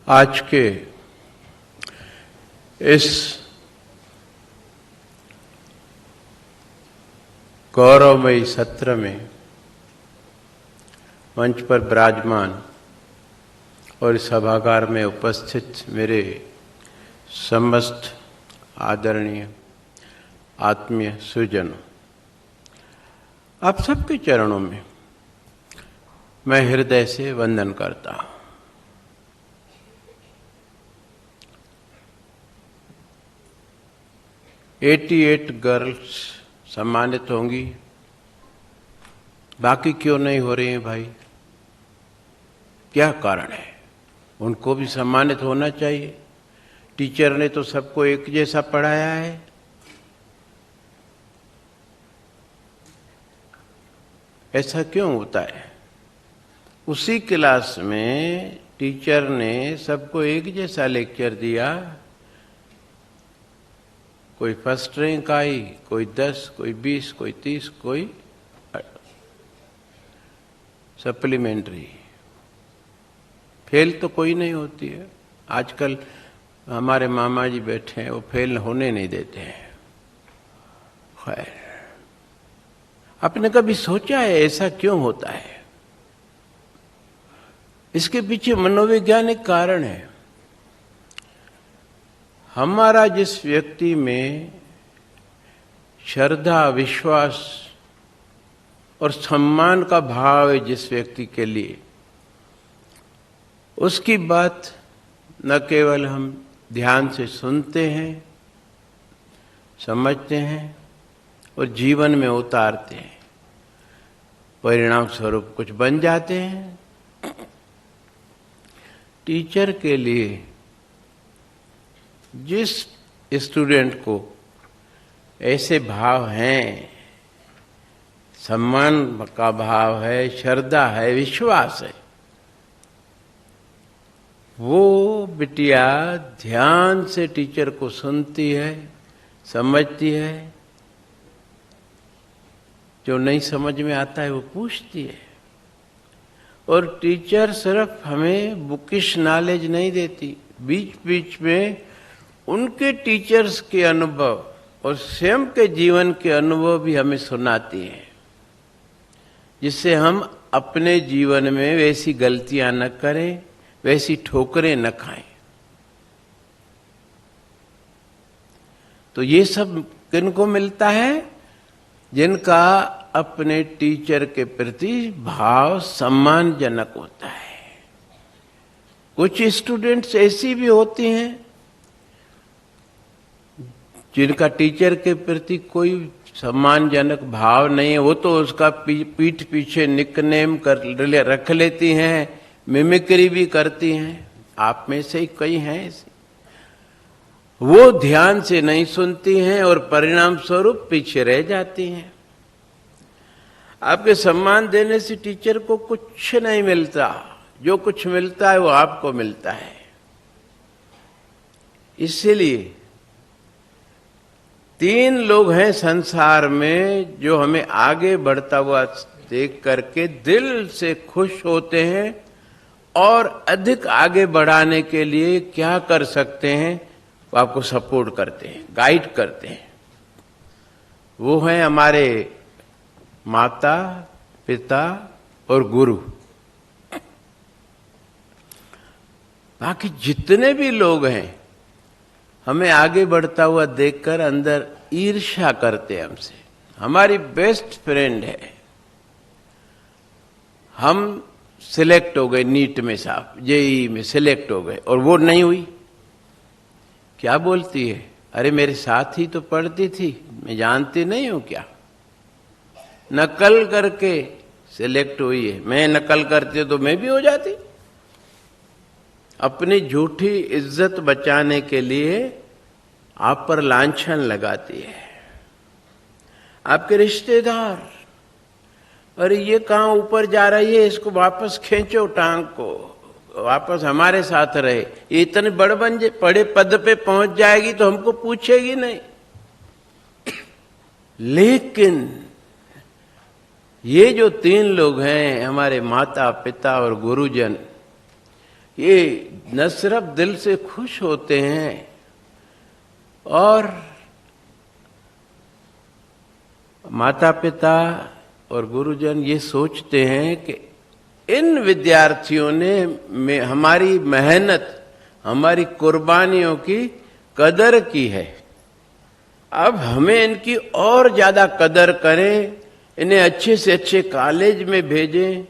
आज के इस गौरवमयी सत्र में मंच पर विराजमान और इस सभागार में उपस्थित मेरे समस्त आदरणीय आत्मीय सुजनों, आप सबके चरणों में मैं हृदय से वंदन करता हूं। 88 गर्ल्स सम्मानित होंगी, बाकी क्यों नहीं हो रही हैं भाई? क्या कारण है? उनको भी सम्मानित होना चाहिए। टीचर ने तो सबको एक जैसा पढ़ाया है। ऐसा क्यों होता है? उसी क्लास में टीचर ने सबको एक जैसा लेक्चर दिया, कोई फर्स्ट रैंक आई, कोई 10, कोई 20, कोई 30, कोई सप्लीमेंट्री। फेल तो कोई नहीं होती है। आजकल हमारे मामा जी बैठे हैं, वो फेल होने नहीं देते हैं। खैर, आपने कभी सोचा है ऐसा क्यों होता है? इसके पीछे मनोवैज्ञानिक कारण है। हमारा जिस व्यक्ति में श्रद्धा, विश्वास और सम्मान का भाव है, जिस व्यक्ति के लिए, उसकी बात न केवल हम ध्यान से सुनते हैं, समझते हैं और जीवन में उतारते हैं, परिणाम स्वरूप कुछ बन जाते हैं। टीचर के लिए जिस स्टूडेंट को ऐसे भाव हैं, सम्मान का भाव है, श्रद्धा है, विश्वास है, वो बिटिया ध्यान से टीचर को सुनती है, समझती है, जो नहीं समझ में आता है वो पूछती है। और टीचर सिर्फ हमें बुकिश नॉलेज नहीं देती, बीच बीच में उनके टीचर्स के अनुभव और स्वयं के जीवन के अनुभव भी हमें सुनाती है, जिससे हम अपने जीवन में वैसी गलतियां न करें, वैसी ठोकरें न खाएं। तो ये सब किनको मिलता है? जिनका अपने टीचर के प्रति भाव सम्मानजनक होता है। कुछ स्टूडेंट्स ऐसी भी होती हैं जिनका टीचर के प्रति कोई सम्मानजनक भाव नहीं है। वो तो उसका पीठ पीछे निकनेम रख लेती हैं, मिमिक्री भी करती हैं। आप में से ही कई हैं ऐसे। वो ध्यान से नहीं सुनती हैं और परिणाम स्वरूप पीछे रह जाती हैं। आपके सम्मान देने से टीचर को कुछ नहीं मिलता। जो कुछ मिलता है वो आपको मिलता है। इसीलिए 3 लोग हैं संसार में जो हमें आगे बढ़ता हुआ देख करके दिल से खुश होते हैं और अधिक आगे बढ़ाने के लिए क्या कर सकते हैं वो आपको सपोर्ट करते हैं, गाइड करते हैं। वो हैं हमारे माता, पिता और गुरु। बाकी जितने भी लोग हैं हमें आगे बढ़ता हुआ देखकर अंदर ईर्ष्या करते हैं हमसे। हमारी बेस्ट फ्रेंड है। हम सिलेक्ट हो गए नीट में, साहब जेईई में सिलेक्ट हो गए और वो नहीं हुई। क्या बोलती है? अरे मेरे साथ ही तो पढ़ती थी, मैं जानती नहीं हूं क्या? नकल करके सिलेक्ट हुई है। मैं नकल करती तो मैं भी हो जाती। अपनी झूठी इज्जत बचाने के लिए आप पर लांछन लगाती है। आपके रिश्तेदार, अरे ये कहां ऊपर जा रही है, इसको वापस खींचो, टांग को वापस हमारे साथ रहे। ये इतने बड़े पद पे पहुंच जाएगी तो हमको पूछेगी नहीं। लेकिन ये जो 3 लोग हैं, हमारे माता, पिता और गुरुजन, ये न सिर्फ दिल से खुश होते हैं और माता पिता और गुरुजन ये सोचते हैं कि इन विद्यार्थियों ने हमारी मेहनत, हमारी कुर्बानियों की कदर की है, अब हमें इनकी और ज्यादा कदर करें, इन्हें अच्छे से अच्छे कॉलेज में भेजें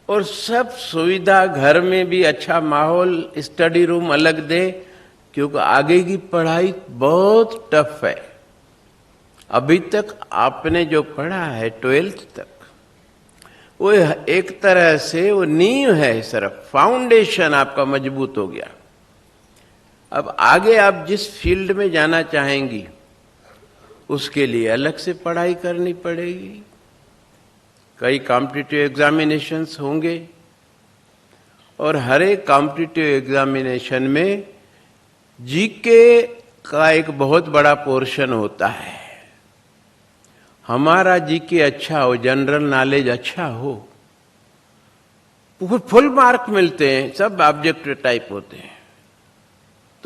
और सब सुविधा, घर में भी अच्छा माहौल, स्टडी रूम अलग दें, क्योंकि आगे की पढ़ाई बहुत टफ है। अभी तक आपने जो पढ़ा है 12th तक, वो एक तरह से वो नींव है, सिर्फ फाउंडेशन आपका मजबूत हो गया। अब आगे आप जिस फील्ड में जाना चाहेंगी उसके लिए अलग से पढ़ाई करनी पड़ेगी। कई कॉम्पिटिटिव एग्जामिनेशंस होंगे और हर एक कॉम्पिटिटिव एग्जामिनेशन में जीके का एक बहुत बड़ा पोर्शन होता है। हमारा जीके अच्छा हो, जनरल नॉलेज अच्छा हो, फुल मार्क मिलते हैं, सब ऑब्जेक्टिव टाइप होते हैं।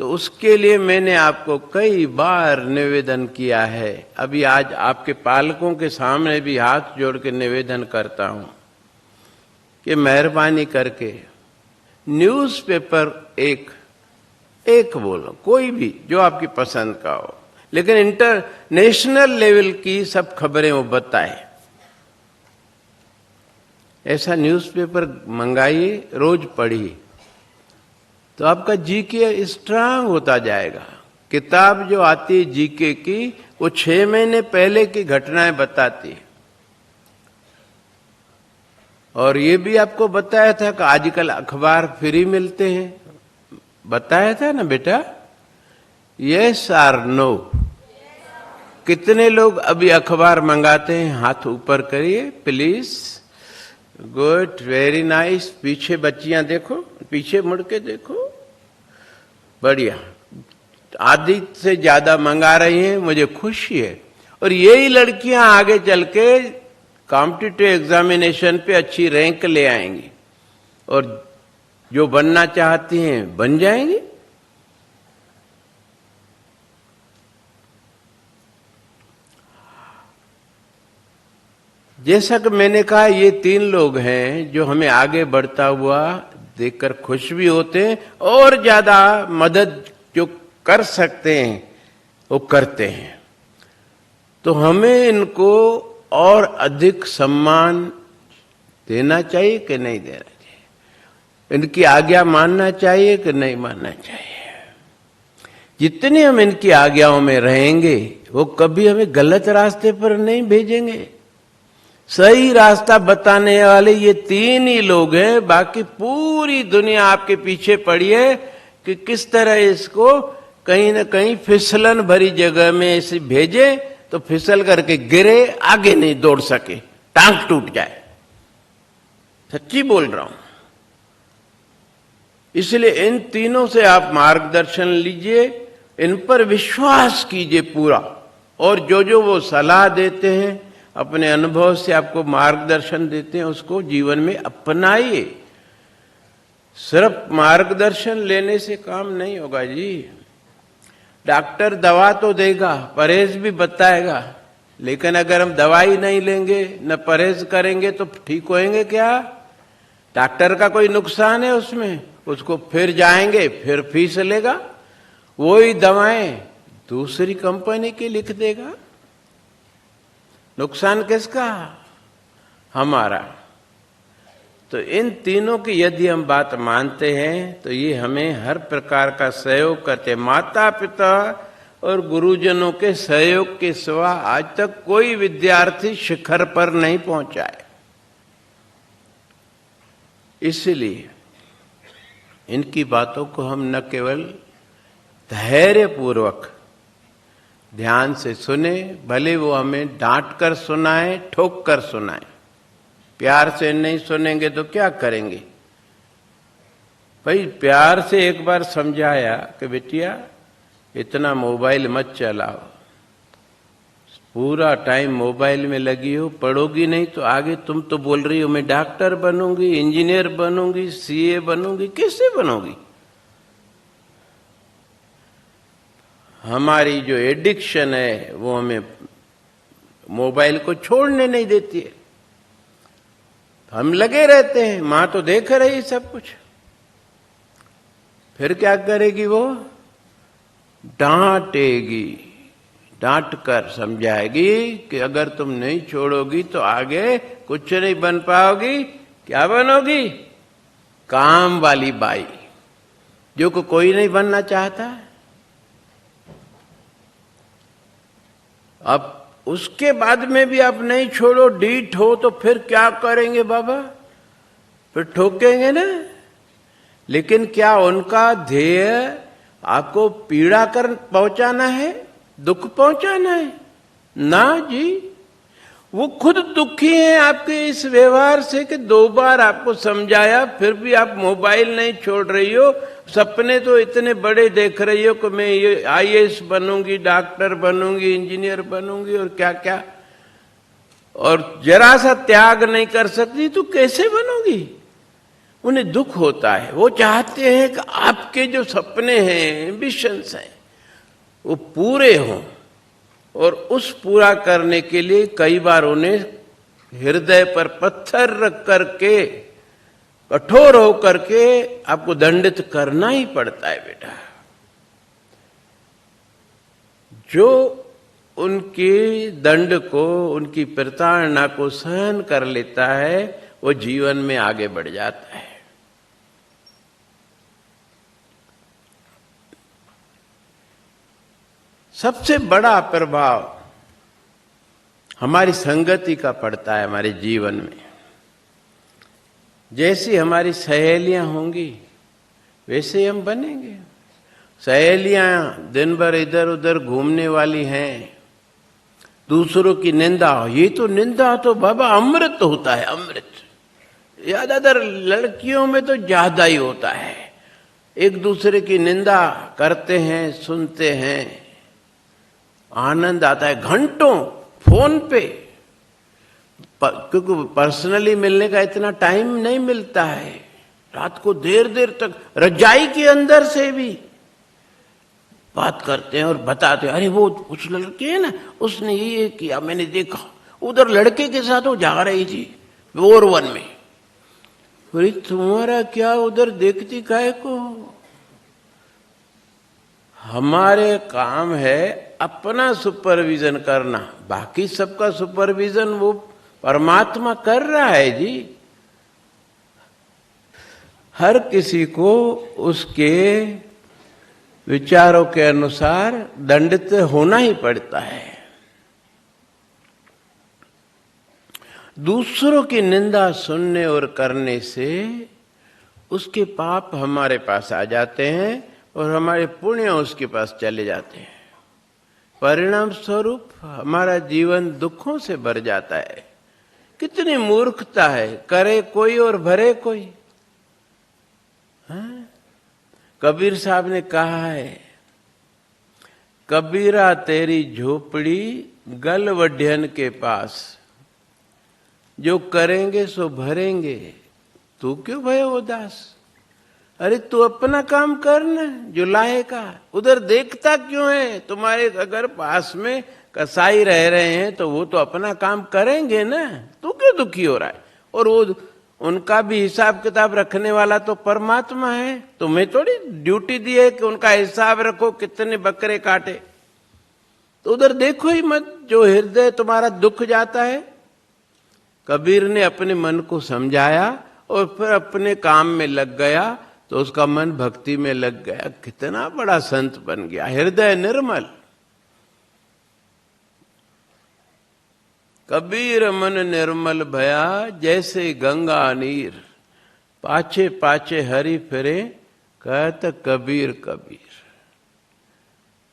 तो उसके लिए मैंने आपको कई बार निवेदन किया है। अभी आज आपके पालकों के सामने भी हाथ जोड़ के निवेदन करता हूं कि मेहरबानी करके न्यूज़पेपर एक बोलो, कोई भी जो आपकी पसंद का हो, लेकिन इंटरनेशनल लेवल की सब खबरें वो बताए। ऐसा न्यूज़पेपर मंगाइए, रोज पढ़िए, तो आपका जीके स्ट्रांग होता जाएगा। किताब जो आती है जीके की, वो 6 महीने पहले की घटनाएं बताती है। और ये भी आपको बताया था कि आजकल अखबार फ्री मिलते हैं, बताया था ना बेटा? यस और नो? कितने लोग अभी अखबार मंगाते हैं? हाथ ऊपर करिए प्लीज। Good, very nice. पीछे बच्चियां देखो, पीछे मुड़ के देखो, बढ़िया। आधी से ज्यादा मंगा रही हैं, मुझे खुशी है। और यही लड़कियां आगे चल के कॉम्पिटिटिव एग्जामिनेशन पे अच्छी रैंक ले आएंगी और जो बनना चाहती हैं बन जाएंगी। जैसा कि मैंने कहा, ये 3 लोग हैं जो हमें आगे बढ़ता हुआ देखकर खुश भी होते हैं और ज्यादा मदद जो कर सकते हैं वो करते हैं। तो हमें इनको और अधिक सम्मान देना चाहिए कि नहीं देना चाहिए? इनकी आज्ञा मानना चाहिए कि नहीं मानना चाहिए? जितने हम इनकी आज्ञाओं में रहेंगे वो कभी हमें गलत रास्ते पर नहीं भेजेंगे। सही रास्ता बताने वाले ये 3 ही लोग हैं। बाकी पूरी दुनिया आपके पीछे पड़ी है कि किस तरह इसको कहीं न कहीं फिसलन भरी जगह में इसे भेजे तो फिसल करके गिरे, आगे नहीं दौड़ सके, टांग टूट जाए। सच्ची बोल रहा हूं। इसलिए इन तीनों से आप मार्गदर्शन लीजिए, इन पर विश्वास कीजिए पूरा, और जो जो वो सलाह देते हैं, अपने अनुभव से आपको मार्गदर्शन देते हैं, उसको जीवन में अपनाइए। सिर्फ मार्गदर्शन लेने से काम नहीं होगा जी। डॉक्टर दवा तो देगा, परहेज भी बताएगा, लेकिन अगर हम दवाई नहीं लेंगे, न परहेज करेंगे तो ठीक होएंगे क्या? डॉक्टर का कोई नुकसान है उसमें? उसको फिर जाएंगे, फिर फीस लेगा, वही दवाएं दूसरी कंपनी की लिख देगा। नुकसान किसका? हमारा। तो इन तीनों की यदि हम बात मानते हैं तो ये हमें हर प्रकार का सहयोग करते हैं। माता पिता और गुरुजनों के सहयोग के सिवा आज तक कोई विद्यार्थी शिखर पर नहीं पहुंचा है। इसलिए इनकी बातों को हम न केवल धैर्यपूर्वक ध्यान से सुने, भले वो हमें डांट कर सुनाए, ठोक कर सुनाए। प्यार से नहीं सुनेंगे तो क्या करेंगे? भाई प्यार से एक बार समझाया कि बेटिया इतना मोबाइल मत चलाओ, पूरा टाइम मोबाइल में लगी हो, पढ़ोगी नहीं तो आगे तुम तो बोल रही हो मैं डॉक्टर बनूंगी, इंजीनियर बनूंगी, सीए बनूंगी, कैसे बनोगी? हमारी जो एडिक्शन है वो हमें मोबाइल को छोड़ने नहीं देती है। हम लगे रहते हैं, मां तो देख रही सब कुछ। फिर क्या करेगी वो? डांटेगी, डांट कर समझाएगी कि अगर तुम नहीं छोड़ोगी तो आगे कुछ नहीं बन पाओगी। क्या बनोगी? काम वाली बाई, जो को कोई नहीं बनना चाहता। अब उसके बाद में भी आप नहीं छोड़ो, डीठ हो, तो फिर क्या करेंगे बाबा? फिर ठोकेंगे ना। लेकिन क्या उनका ध्येय आपको पीड़ा कर पहुंचाना है, दुख पहुंचाना है? ना जी, वो खुद दुखी हैं आपके इस व्यवहार से कि 2 बार आपको समझाया फिर भी आप मोबाइल नहीं छोड़ रही हो। सपने तो इतने बड़े देख रही हो कि मैं ये आईएएस बनूंगी, डॉक्टर बनूंगी, इंजीनियर बनूंगी और क्या क्या, और जरा सा त्याग नहीं कर सकती तो कैसे बनोगी? उन्हें दुख होता है। वो चाहते हैं कि आपके जो सपने हैं, एम्बिशंस हैं, वो पूरे हों, और उस पूरा करने के लिए कई बार उन्हें हृदय पर पत्थर रख करके, कठोर हो करके आपको दंडित करना ही पड़ता है बेटा। जो उनकी दंड को, उनकी प्रताड़ना को सहन कर लेता है वो जीवन में आगे बढ़ जाता है। सबसे बड़ा प्रभाव हमारी संगति का पड़ता है हमारे जीवन में। जैसी हमारी सहेलियां होंगी वैसे हम बनेंगे। सहेलियां दिन भर इधर उधर घूमने वाली हैं, दूसरों की निंदा, ये तो निंदा तो बाबा अमृत होता है, अमृत। ज्यादातर लड़कियों में तो ज्यादा ही होता है। एक दूसरे की निंदा करते हैं, सुनते हैं, आनंद आता है घंटों फोन पे, क्योंकि पर्सनली मिलने का इतना टाइम नहीं मिलता है। रात को देर देर तक रजाई के अंदर से भी बात करते हैं और बताते हैं, अरे वो कुछ लड़की है ना, उसने ये किया, मैंने देखा, उधर लड़के के साथ वो जा रही थी वोर वन में। अरे तुम्हारा क्या उधर देखती काहे को? हमारे काम है अपना सुपरविजन करना, बाकी सबका सुपरविजन वो परमात्मा कर रहा है जी। हर किसी को उसके विचारों के अनुसार दंडित होना ही पड़ता है। दूसरों की निंदा सुनने और करने से उसके पाप हमारे पास आ जाते हैं और हमारे पुण्य उसके पास चले जाते हैं। परिणाम स्वरूप हमारा जीवन दुखों से भर जाता है। कितनी मूर्खता है, करे कोई और भरे कोई। हाँ? कबीर साहब ने कहा है, कबीरा तेरी झोपड़ी गलवढ्यन के पास, जो करेंगे सो भरेंगे, तू क्यों भय उदास? अरे तू अपना काम कर ना, जो लाएगा। उधर देखता क्यों है? तुम्हारे अगर पास में कसाई रह रहे हैं तो वो तो अपना काम करेंगे ना, तू क्यों दुखी हो रहा है? और वो उनका भी हिसाब किताब रखने वाला तो परमात्मा है। तुम्हें थोड़ी ड्यूटी दी है कि उनका हिसाब रखो कितने बकरे काटे। तो उधर देखो ही मत, जो हृदय तुम्हारा दुख जाता है। कबीर ने अपने मन को समझाया और फिर अपने काम में लग गया, तो उसका मन भक्ति में लग गया। कितना बड़ा संत बन गया, हृदय निर्मल। कबीर मन निर्मल भया, जैसे गंगा नीर, पाछे पाछे हरि फिरे, कहत कबीर कबीर।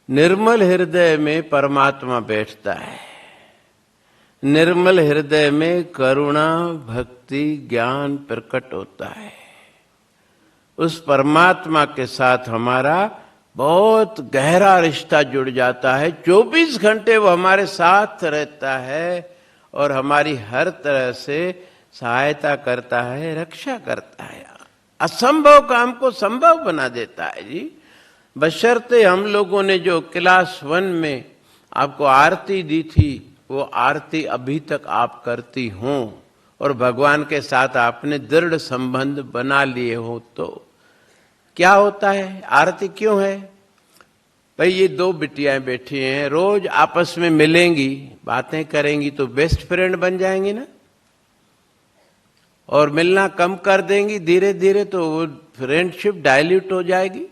निर्मल हृदय में परमात्मा बैठता है। निर्मल हृदय में करुणा, भक्ति, ज्ञान प्रकट होता है। उस परमात्मा के साथ हमारा बहुत गहरा रिश्ता जुड़ जाता है। 24 घंटे वो हमारे साथ रहता है और हमारी हर तरह से सहायता करता है, रक्षा करता है, असंभव काम को संभव बना देता है जी। बशर्ते हम लोगों ने जो क्लास 1 में आपको आरती दी थी, वो आरती अभी तक आप करती हो और भगवान के साथ आपने दृढ़ संबंध बना लिए हो, तो क्या होता है? आरती क्यों है भाई? ये दो बिटियां बैठी हैं, रोज आपस में मिलेंगी, बातें करेंगी तो बेस्ट फ्रेंड बन जाएंगी ना। और मिलना कम कर देंगी धीरे धीरे तो वो फ्रेंडशिप डाइल्यूट हो जाएगी,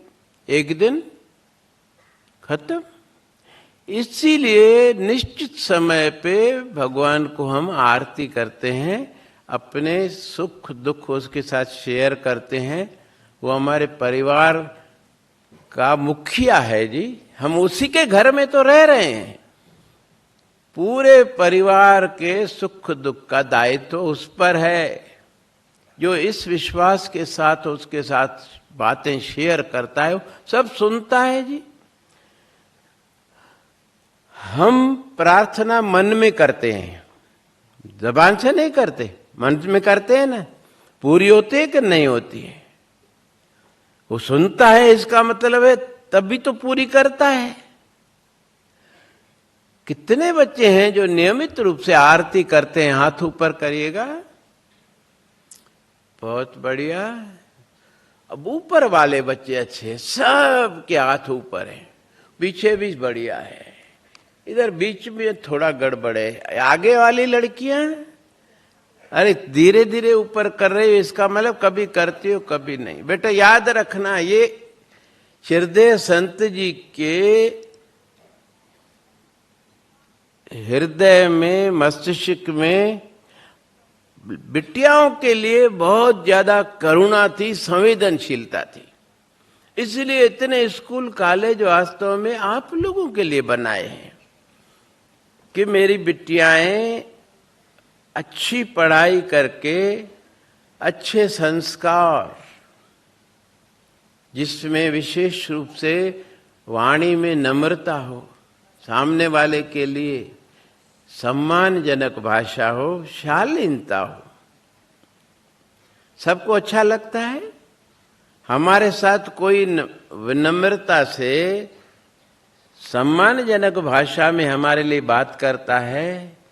एक दिन खत्म। इसीलिए निश्चित समय पे भगवान को हम आरती करते हैं, अपने सुख दुख उसके साथ शेयर करते हैं। वो हमारे परिवार का मुखिया है जी, हम उसी के घर में तो रह रहे हैं। पूरे परिवार के सुख दुख का दायित्व उस पर है। जो इस विश्वास के साथ उसके साथ बातें शेयर करता है, वो सब सुनता है जी। हम प्रार्थना मन में करते हैं, जबान से नहीं करते, मन में करते हैं ना। पूरी होती है कि नहीं होती है? वो सुनता है, इसका मतलब है तभी तो पूरी करता है। कितने बच्चे हैं जो नियमित रूप से आरती करते हैं? हाथ ऊपर करिएगा। बहुत बढ़िया। अब ऊपर वाले बच्चे अच्छे, सब के हाथ ऊपर हैं, पीछे भी बढ़िया है, इधर बीच में थोड़ा गड़बड़ है। आगे वाली लड़कियां अरे धीरे धीरे ऊपर कर रही हो, इसका मतलब कभी करती हो कभी नहीं। बेटा याद रखना, ये हृदय संत जी के हृदय में, मस्तिष्क में बिटियाओं के लिए बहुत ज्यादा करुणा थी, संवेदनशीलता थी। इसलिए इतने स्कूल कॉलेज वास्तव में आप लोगों के लिए बनाए हैं कि मेरी बिटियाएं अच्छी पढ़ाई करके, अच्छे संस्कार, जिसमें विशेष रूप से वाणी में नम्रता हो, सामने वाले के लिए सम्मानजनक भाषा हो, शालीनता हो, सबको अच्छा लगता है। हमारे साथ कोई विनम्रता से सम्मानजनक भाषा में हमारे लिए बात करता है,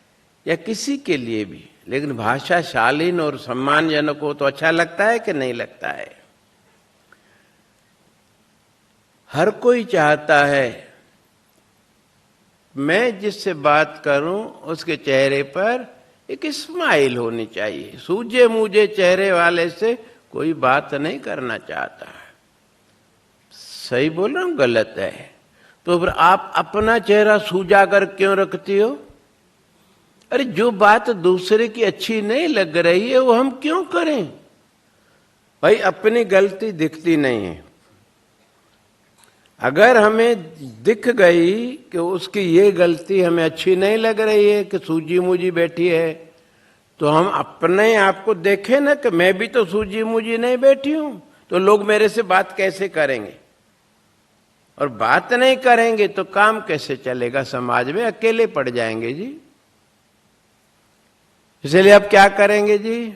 या किसी के लिए भी, लेकिन भाषा शालीन और सम्मानजनक हो तो अच्छा लगता है कि नहीं लगता है? हर कोई चाहता है मैं जिससे बात करूं उसके चेहरे पर एक स्माइल होनी चाहिए। सूझे मूझे चेहरे वाले से कोई बात नहीं करना चाहता है। सही बोल रहा हूं, गलत है? तो फिर आप अपना चेहरा सूजा कर क्यों रखती हो? अरे जो बात दूसरे की अच्छी नहीं लग रही है वो हम क्यों करें भाई? अपनी गलती दिखती नहीं है। अगर हमें दिख गई कि उसकी ये गलती हमें अच्छी नहीं लग रही है, कि सूजी मूजी बैठी है, तो हम अपने आप को देखें ना कि मैं भी तो सूजी मूजी नहीं बैठी हूं, तो लोग मेरे से बात कैसे करेंगे? और बात नहीं करेंगे तो काम कैसे चलेगा? समाज में अकेले पड़ जाएंगे जी। इसलिए अब क्या करेंगे जी?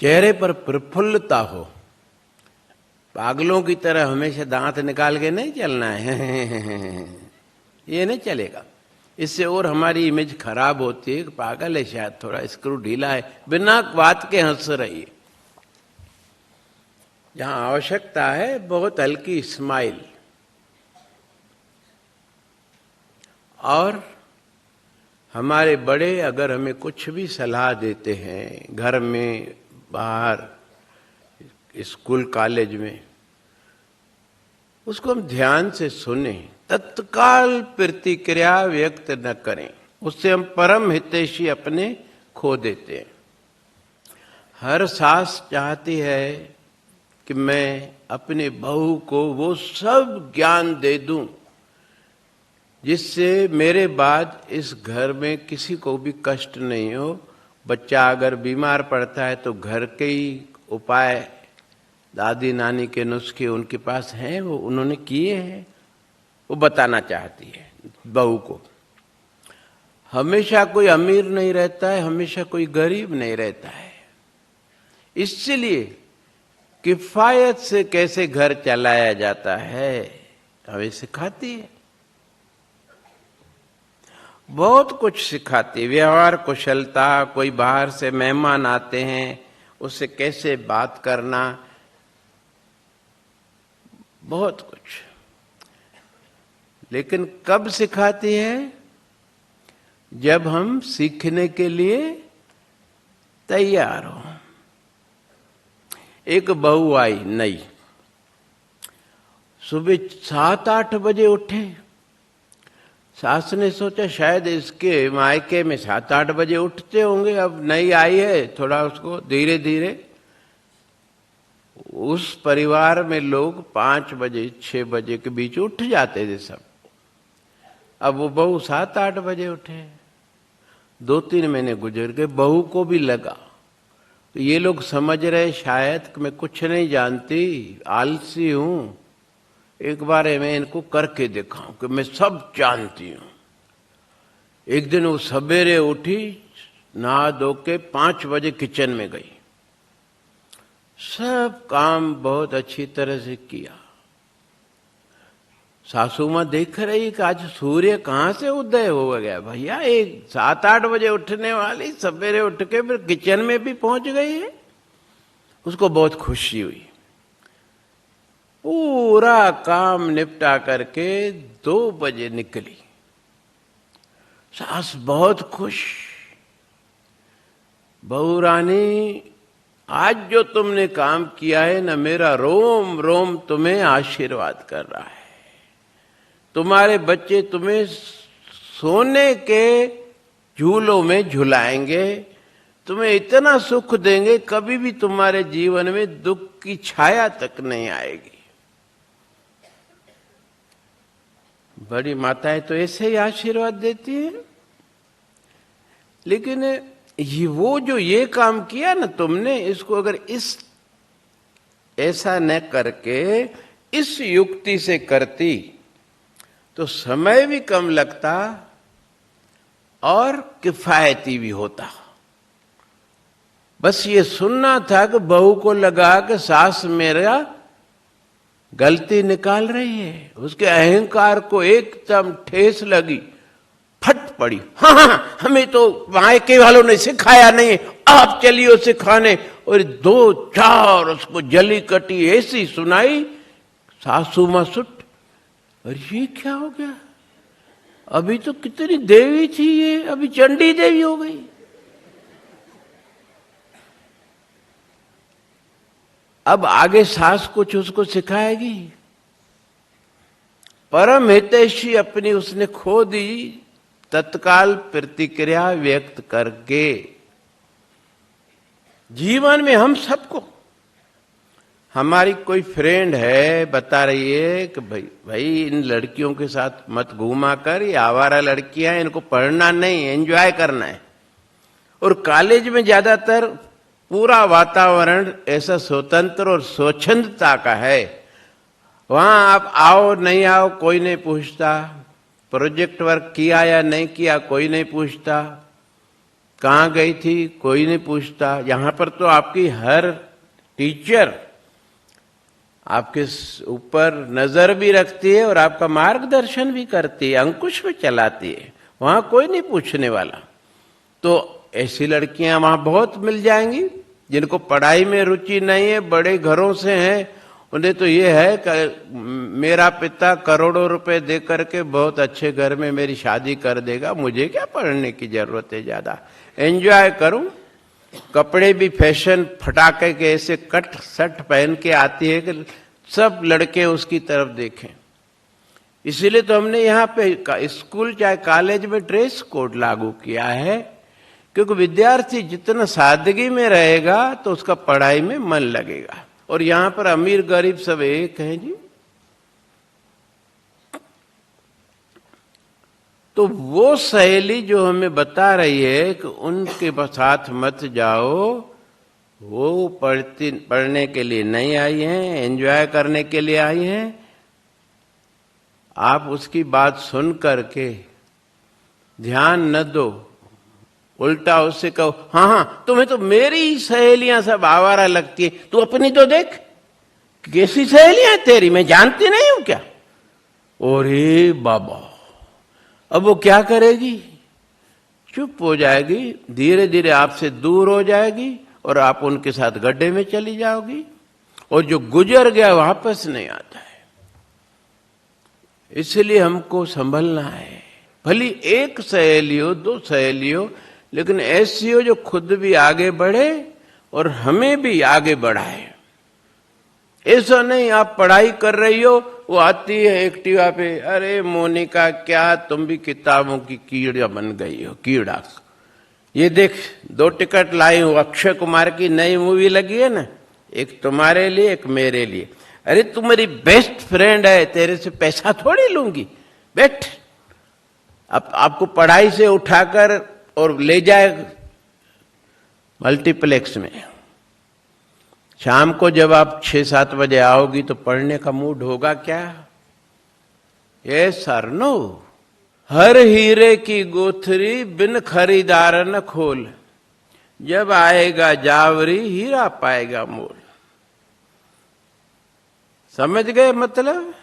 चेहरे पर प्रफुल्लता हो, पागलों की तरह हमेशा दांत निकाल के नहीं चलना है। ये नहीं चलेगा। इससे और हमारी इमेज खराब होती है कि पागल है, शायद थोड़ा स्क्रू ढीला है, बिना बात के हंस रही है। जहां आवश्यकता है बहुत हल्की स्माइल। और हमारे बड़े अगर हमें कुछ भी सलाह देते हैं, घर में, बाहर, स्कूल कॉलेज में, उसको हम ध्यान से सुने, तत्काल प्रतिक्रिया व्यक्त न करें। उससे हम परम हितैषी अपने खो देते हैं। हर सास चाहती है कि मैं अपने बहू को वो सब ज्ञान दे दूं जिससे मेरे बाद इस घर में किसी को भी कष्ट नहीं हो, बच्चा अगर बीमार पड़ता है तो घर के ही उपाय, दादी नानी के नुस्खे उनके पास हैं, वो उन्होंने किए हैं, वो बताना चाहती है बहू को। हमेशा कोई अमीर नहीं रहता है, हमेशा कोई गरीब नहीं रहता है। इसलिए किफायत से कैसे घर चलाया जाता है हमें सिखाती है, बहुत कुछ सिखाती है। व्यवहार कुशलता, कोई बाहर से मेहमान आते हैं उससे कैसे बात करना, बहुत कुछ। लेकिन कब सिखाती है? जब हम सीखने के लिए तैयार हो। एक बहू आई नई, सुबह 7-8 बजे उठे। सास ने सोचा शायद इसके मायके में 7-8 बजे उठते होंगे, अब नई आई है, थोड़ा उसको धीरे धीरे। उस परिवार में लोग 5 बजे 6 बजे के बीच उठ जाते थे सब। अब वो बहू 7-8 बजे उठे। 2-3 महीने गुजर गए, बहू को भी लगा तो ये लोग समझ रहे शायद कि मैं कुछ नहीं जानती, आलसी हूं, एक बार मैं इनको करके दिखाऊं कि मैं सब जानती हूं। एक दिन वो सवेरे उठी, नहा धो के 5 बजे किचन में गई, सब काम बहुत अच्छी तरह से किया। सासू मां देख रही कि आज सूर्य कहां से उदय हो गया भैया, एक 7-8 बजे उठने वाली सवेरे उठ के फिर किचन में भी पहुंच गई है। उसको बहुत खुशी हुई। पूरा काम निपटा करके 2 बजे निकली। सास बहुत खुश, बहू रानी आज जो तुमने काम किया है ना, मेरा रोम रोम तुम्हें आशीर्वाद कर रहा है। तुम्हारे बच्चे तुम्हें सोने के झूलों में झुलाएंगे, तुम्हें इतना सुख देंगे, कभी भी तुम्हारे जीवन में दुख की छाया तक नहीं आएगी। बड़ी माताएं तो ऐसे ही आशीर्वाद देती हैं। लेकिन वो जो ये काम किया ना तुमने, इसको अगर ऐसा न करके इस युक्ति से करती तो समय भी कम लगता और किफायती भी होता। बस ये सुनना था कि बहू को लगा कि सास मेरा गलती निकाल रही है, उसके अहंकार को एकदम ठेस लगी, फट पड़ी। हाँ, हमें तो मायके वालों ने सिखाया नहीं, आप चलिए सिखाने। और 2-4 उसको जली कटी ऐसी सुनाई, सासू मां सुट, और ये क्या हो गया, अभी तो कितनी देवी थी ये, अभी चंडी देवी हो गई। अब आगे सास कुछ उसको सिखाएगी। परम हितैषी अपनी उसने खो दी, तत्काल प्रतिक्रिया व्यक्त करके। जीवन में हम सबको, हमारी कोई फ्रेंड है बता रही है कि भाई इन लड़कियों के साथ मत घूमा कर, ये आवारा लड़कियां हैं, इनको पढ़ना नहीं, एंजॉय करना है। और कॉलेज में ज्यादातर पूरा वातावरण ऐसा स्वतंत्र और स्वच्छंदता का है, वहां आप आओ नहीं आओ कोई नहीं पूछता, प्रोजेक्ट वर्क किया या नहीं किया कोई नहीं पूछता, कहाँ गई थी कोई नहीं पूछता। यहां पर तो आपकी हर टीचर आपके ऊपर नजर भी रखती है और आपका मार्गदर्शन भी करती है, अंकुश भी चलाती है, वहां कोई नहीं पूछने वाला। तो ऐसी लड़कियां वहां बहुत मिल जाएंगी जिनको पढ़ाई में रुचि नहीं है, बड़े घरों से हैं, उन्हें तो ये है कि मेरा पिता करोड़ों रुपए दे करके बहुत अच्छे घर में मेरी शादी कर देगा, मुझे क्या पढ़ने की जरूरत है, ज्यादा एंजॉय करूं। कपड़े भी फैशन फटाके के ऐसे कट शर्ट पहन के आती है कि सब लड़के उसकी तरफ देखें। इसीलिए तो हमने यहाँ पे स्कूल चाहे कॉलेज में ड्रेस कोड लागू किया है, क्योंकि विद्यार्थी जितना सादगी में रहेगा तो उसका पढ़ाई में मन लगेगा। और यहां पर अमीर गरीब सब एक हैं जी। तो वो सहेली जो हमें बता रही है कि उनके साथ मत जाओ, वो पढ़ने के लिए नहीं आई हैं, एंजॉय करने के लिए आई हैं। आप उसकी बात सुन करके ध्यान न दो, उल्टा उससे कहो, हाँ हाँ तुम्हें तो मेरी सहेलियां सब आवारा लगती है, तू अपनी तो देख, कैसी सहेलियां तेरी, मैं जानती नहीं हूं क्या? ओरे बाबा, अब वो क्या करेगी? चुप हो जाएगी, धीरे धीरे आपसे दूर हो जाएगी और आप उनके साथ गड्ढे में चली जाओगी, और जो गुजर गया वापस नहीं आता है। इसलिए हमको संभलना है। भली एक सहेली हो, दो सहेली हो, लेकिन ऐसी हो जो खुद भी आगे बढ़े और हमें भी आगे बढ़ाए। ऐसा नहीं आप पढ़ाई कर रही हो, वो आती है एक्टिवा पे, अरे मोनिका क्या तुम भी किताबों की कीड़ा बन गई हो, कीड़ा। ये देख 2 टिकट लाई हूं, अक्षय कुमार की नई मूवी लगी है ना, एक तुम्हारे लिए एक मेरे लिए। अरे तू मेरी बेस्ट फ्रेंड है, तेरे से पैसा थोड़ी लूंगी, बैठ। अब आपको पढ़ाई से उठाकर और ले जाए मल्टीप्लेक्स में, शाम को जब आप 6-7 बजे आओगी तो पढ़ने का मूड होगा क्या? यस और नो? हर हीरे की गोथरी बिन खरीदार न खोल, जब आएगा जावरी हीरा पाएगा मोल। समझ गए मतलब?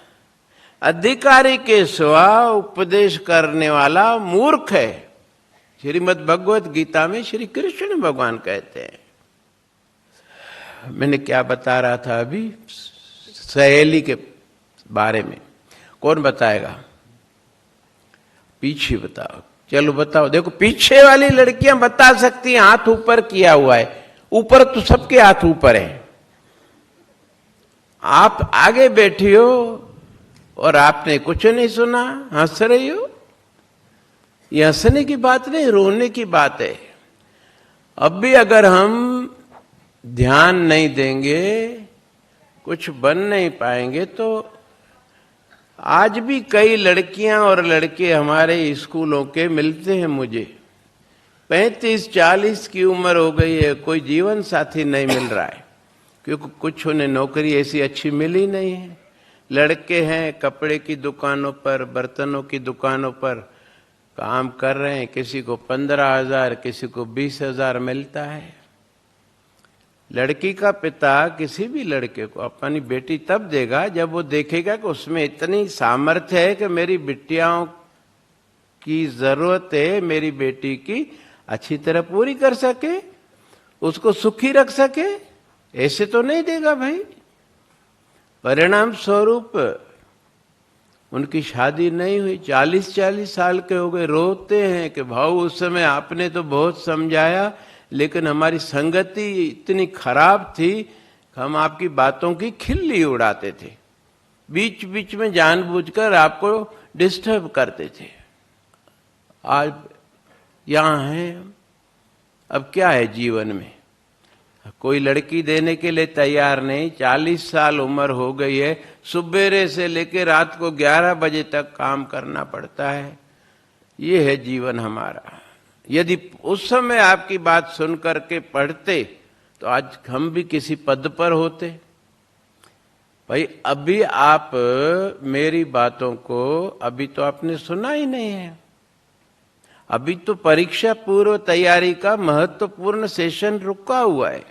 अधिकारी के सिवा उपदेश करने वाला मूर्ख है। श्रीमद् भगवत गीता में श्री कृष्ण भगवान कहते हैं। मैंने क्या बता रहा था अभी? सहेली के बारे में। कौन बताएगा? पीछे बताओ, चलो बताओ। देखो पीछे वाली लड़कियां बता सकती हैं, हाथ ऊपर किया हुआ है, ऊपर तो सबके हाथ ऊपर है। आप आगे बैठी हो और आपने कुछ नहीं सुना, हंस रही हो। ये हंसने की बात नहीं, रोने की बात है। अब भी अगर हम ध्यान नहीं देंगे, कुछ बन नहीं पाएंगे। तो आज भी कई लड़कियां और लड़के हमारे स्कूलों के मिलते हैं मुझे, 35-40 की उम्र हो गई है, कोई जीवन साथी नहीं मिल रहा है, क्योंकि कुछ उन्हें नौकरी ऐसी अच्छी मिली नहीं है। लड़के हैं कपड़े की दुकानों पर, बर्तनों की दुकानों पर काम कर रहे हैं, किसी को 15,000, किसी को 20,000 मिलता है। लड़की का पिता किसी भी लड़के को अपनी बेटी तब देगा जब वो देखेगा कि उसमें इतनी सामर्थ्य है कि मेरी बिटियाओं की जरूरत है, मेरी बेटी की अच्छी तरह पूरी कर सके, उसको सुखी रख सके। ऐसे तो नहीं देगा भाई। परिणाम स्वरूप उनकी शादी नहीं हुई, 40-40 साल के हो गए, रोते हैं कि भाऊ उस समय आपने तो बहुत समझाया, लेकिन हमारी संगति इतनी खराब थी कि हम आपकी बातों की खिल्ली उड़ाते थे, बीच बीच में जानबूझकर आपको डिस्टर्ब करते थे। आज यहां हैं, अब क्या है जीवन में? कोई लड़की देने के लिए तैयार नहीं। 40 साल उम्र हो गई है, सुबेरे से लेकर रात को 11 बजे तक काम करना पड़ता है। ये है जीवन हमारा। यदि उस समय आपकी बात सुन करके पढ़ते तो आज हम भी किसी पद पर होते। भाई अभी आप मेरी बातों को अभी तो आपने सुना ही नहीं है। अभी तो परीक्षा पूर्व तैयारी का महत्वपूर्ण सेशन रुका हुआ है,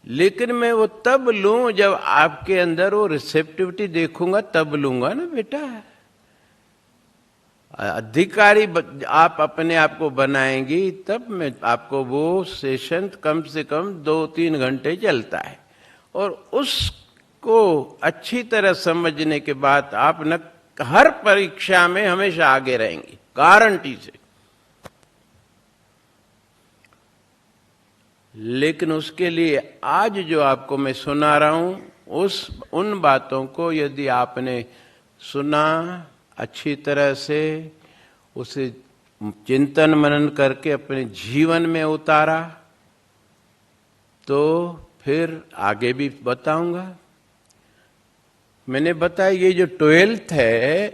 लेकिन मैं वो तब लूं जब आपके अंदर वो रिसेप्टिविटी देखूंगा, तब लूंगा ना बेटा। अधिकारी आप अपने आप को बनाएंगी तब मैं आपको वो सेशन कम से कम 2-3 घंटे चलता है, और उसको अच्छी तरह समझने के बाद आप न हर परीक्षा में हमेशा आगे रहेंगी, गारंटी से। लेकिन उसके लिए आज जो आपको मैं सुना रहा हूं, उन बातों को यदि आपने सुना, अच्छी तरह से उसे चिंतन मनन करके अपने जीवन में उतारा, तो फिर आगे भी बताऊंगा। मैंने बताया ये जो 12th है,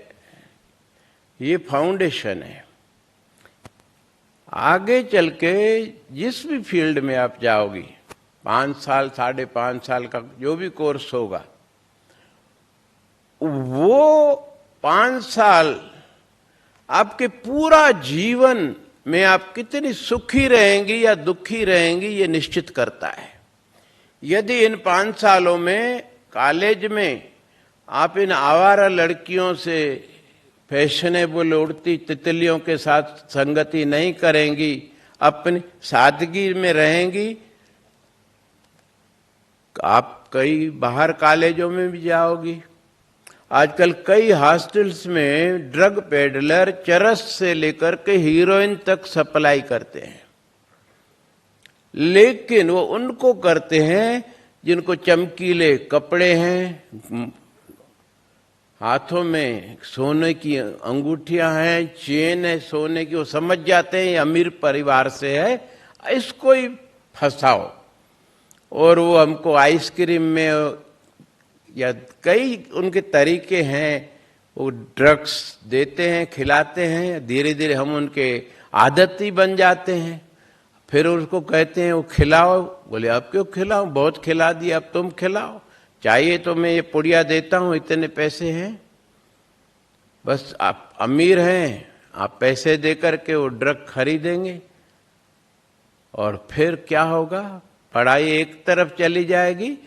ये फाउंडेशन है। आगे चल के जिस भी फील्ड में आप जाओगी, 5 साल 5.5 साल का जो भी कोर्स होगा, वो 5 साल आपके पूरा जीवन में आप कितनी सुखी रहेंगी या दुखी रहेंगी ये निश्चित करता है। यदि इन 5 सालों में कॉलेज में आप इन आवारा लड़कियों से, फैशनेबल उड़ती तितलियों के साथ संगति नहीं करेंगी, अपनी सादगी में रहेंगी, आप कई बाहर कॉलेजों में भी जाओगी। आजकल कई हॉस्टल्स में ड्रग पेडलर चरस से लेकर के हीरोइन तक सप्लाई करते हैं, लेकिन वो उनको करते हैं जिनको चमकीले कपड़े हैं, हाथों में सोने की अंगूठियां हैं, चेन है सोने की, वो समझ जाते हैं ये अमीर परिवार से है, इसको ही फंसाओ। और वो हमको आइसक्रीम में या कई उनके तरीके हैं, वो ड्रग्स देते हैं, खिलाते हैं, धीरे धीरे हम उनके आदती बन जाते हैं। फिर उसको कहते हैं वो खिलाओ, बोले अब क्यों खिलाओ, बहुत खिला दिया, अब तुम खिलाओ, चाहिए तो मैं ये पुड़िया देता हूं, इतने पैसे हैं, बस आप अमीर हैं, आप पैसे दे करके वो ड्रग खरीदेंगे। और फिर क्या होगा, पढ़ाई एक तरफ चली जाएगी,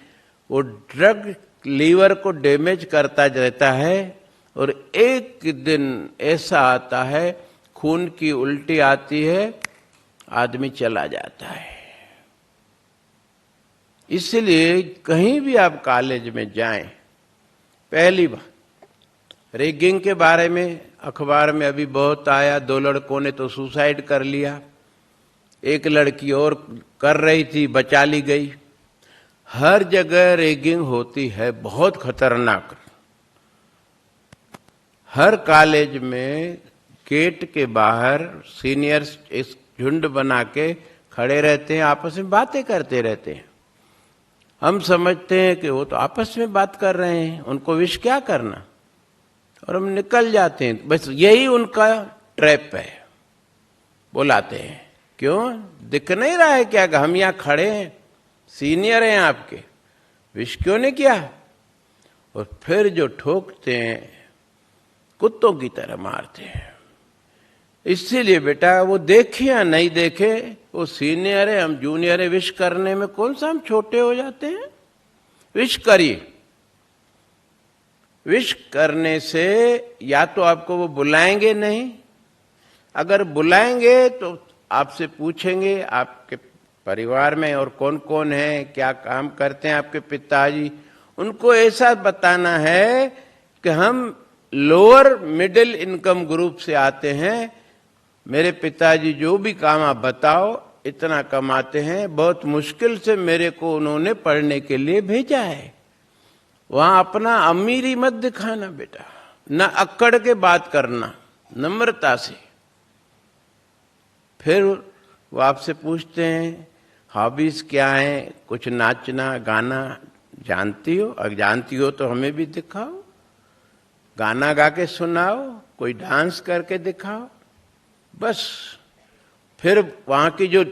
वो ड्रग लीवर को डैमेज करता रहता है, और एक दिन ऐसा आता है खून की उल्टी आती है, आदमी चला जाता है। इसलिए कहीं भी आप कॉलेज में जाएं, पहली बात, रैगिंग के बारे में अखबार में अभी बहुत आया, 2 लड़कों ने तो सुसाइड कर लिया, एक लड़की और कर रही थी, बचा ली गई। हर जगह रैगिंग होती है, बहुत खतरनाक। हर कॉलेज में गेट के बाहर सीनियर्स इस झुंड बना के खड़े रहते हैं, आपस में बातें करते रहते हैं। हम समझते हैं कि वो तो आपस में बात कर रहे हैं, उनको विश क्या करना, और हम निकल जाते हैं। बस यही उनका ट्रैप है, बुलाते हैं। क्यों, दिख नहीं रहा है क्या हम यहाँ खड़े हैं, सीनियर हैं आपके, विश क्यों नहीं किया? और फिर जो ठोकते हैं कुत्तों की तरह मारते हैं। इसीलिए बेटा, वो देखे या नहीं देखे, वो सीनियर है, हम जूनियर है, विश करने में कौन सा हम छोटे हो जाते हैं? विश करिए। विश करने से या तो आपको वो बुलाएंगे नहीं, अगर बुलाएंगे तो आपसे पूछेंगे आपके परिवार में और कौन कौन है, क्या काम करते हैं आपके पिताजी। उनको ऐसा बताना है कि हम लोअर मिडिल इनकम ग्रुप से आते हैं, मेरे पिताजी जो भी काम आप बताओ इतना कमाते हैं, बहुत मुश्किल से मेरे को उन्होंने पढ़ने के लिए भेजा है। वहां अपना अमीरी मत दिखाना बेटा, न अक्कड़ के बात करना, नम्रता से। फिर वो आपसे पूछते हैं हॉबीज क्या है, कुछ नाचना गाना जानती हो? अगर जानती हो तो हमें भी दिखाओ, गाना गा के सुनाओ, कोई डांस करके दिखाओ। बस फिर वहां की जो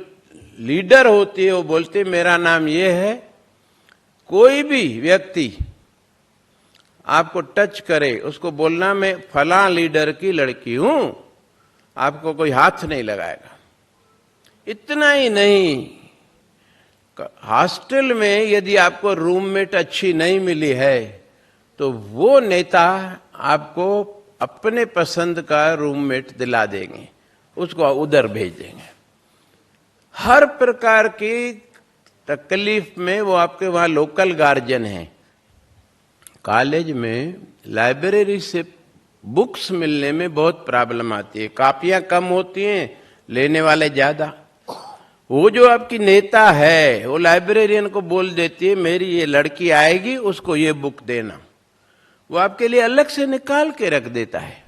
लीडर होती है वो बोलती है मेरा नाम ये है। कोई भी व्यक्ति आपको टच करे, उसको बोलना मैं फलां लीडर की लड़की हूं, आपको कोई हाथ नहीं लगाएगा। इतना ही नहीं, हॉस्टल में यदि आपको रूममेट अच्छी नहीं मिली है तो वो नेता आपको अपने पसंद का रूममेट दिला देंगे, उसको उधर भेज देंगे। हर प्रकार की तकलीफ में वो आपके वहां लोकल गार्जियन हैं। कॉलेज में लाइब्रेरी से बुक्स मिलने में बहुत प्रॉब्लम आती है, कापियां कम होती हैं, लेने वाले ज्यादा। वो जो आपकी नेता है वो लाइब्रेरियन को बोल देती है मेरी ये लड़की आएगी, उसको ये बुक देना, वो आपके लिए अलग से निकाल के रख देता है।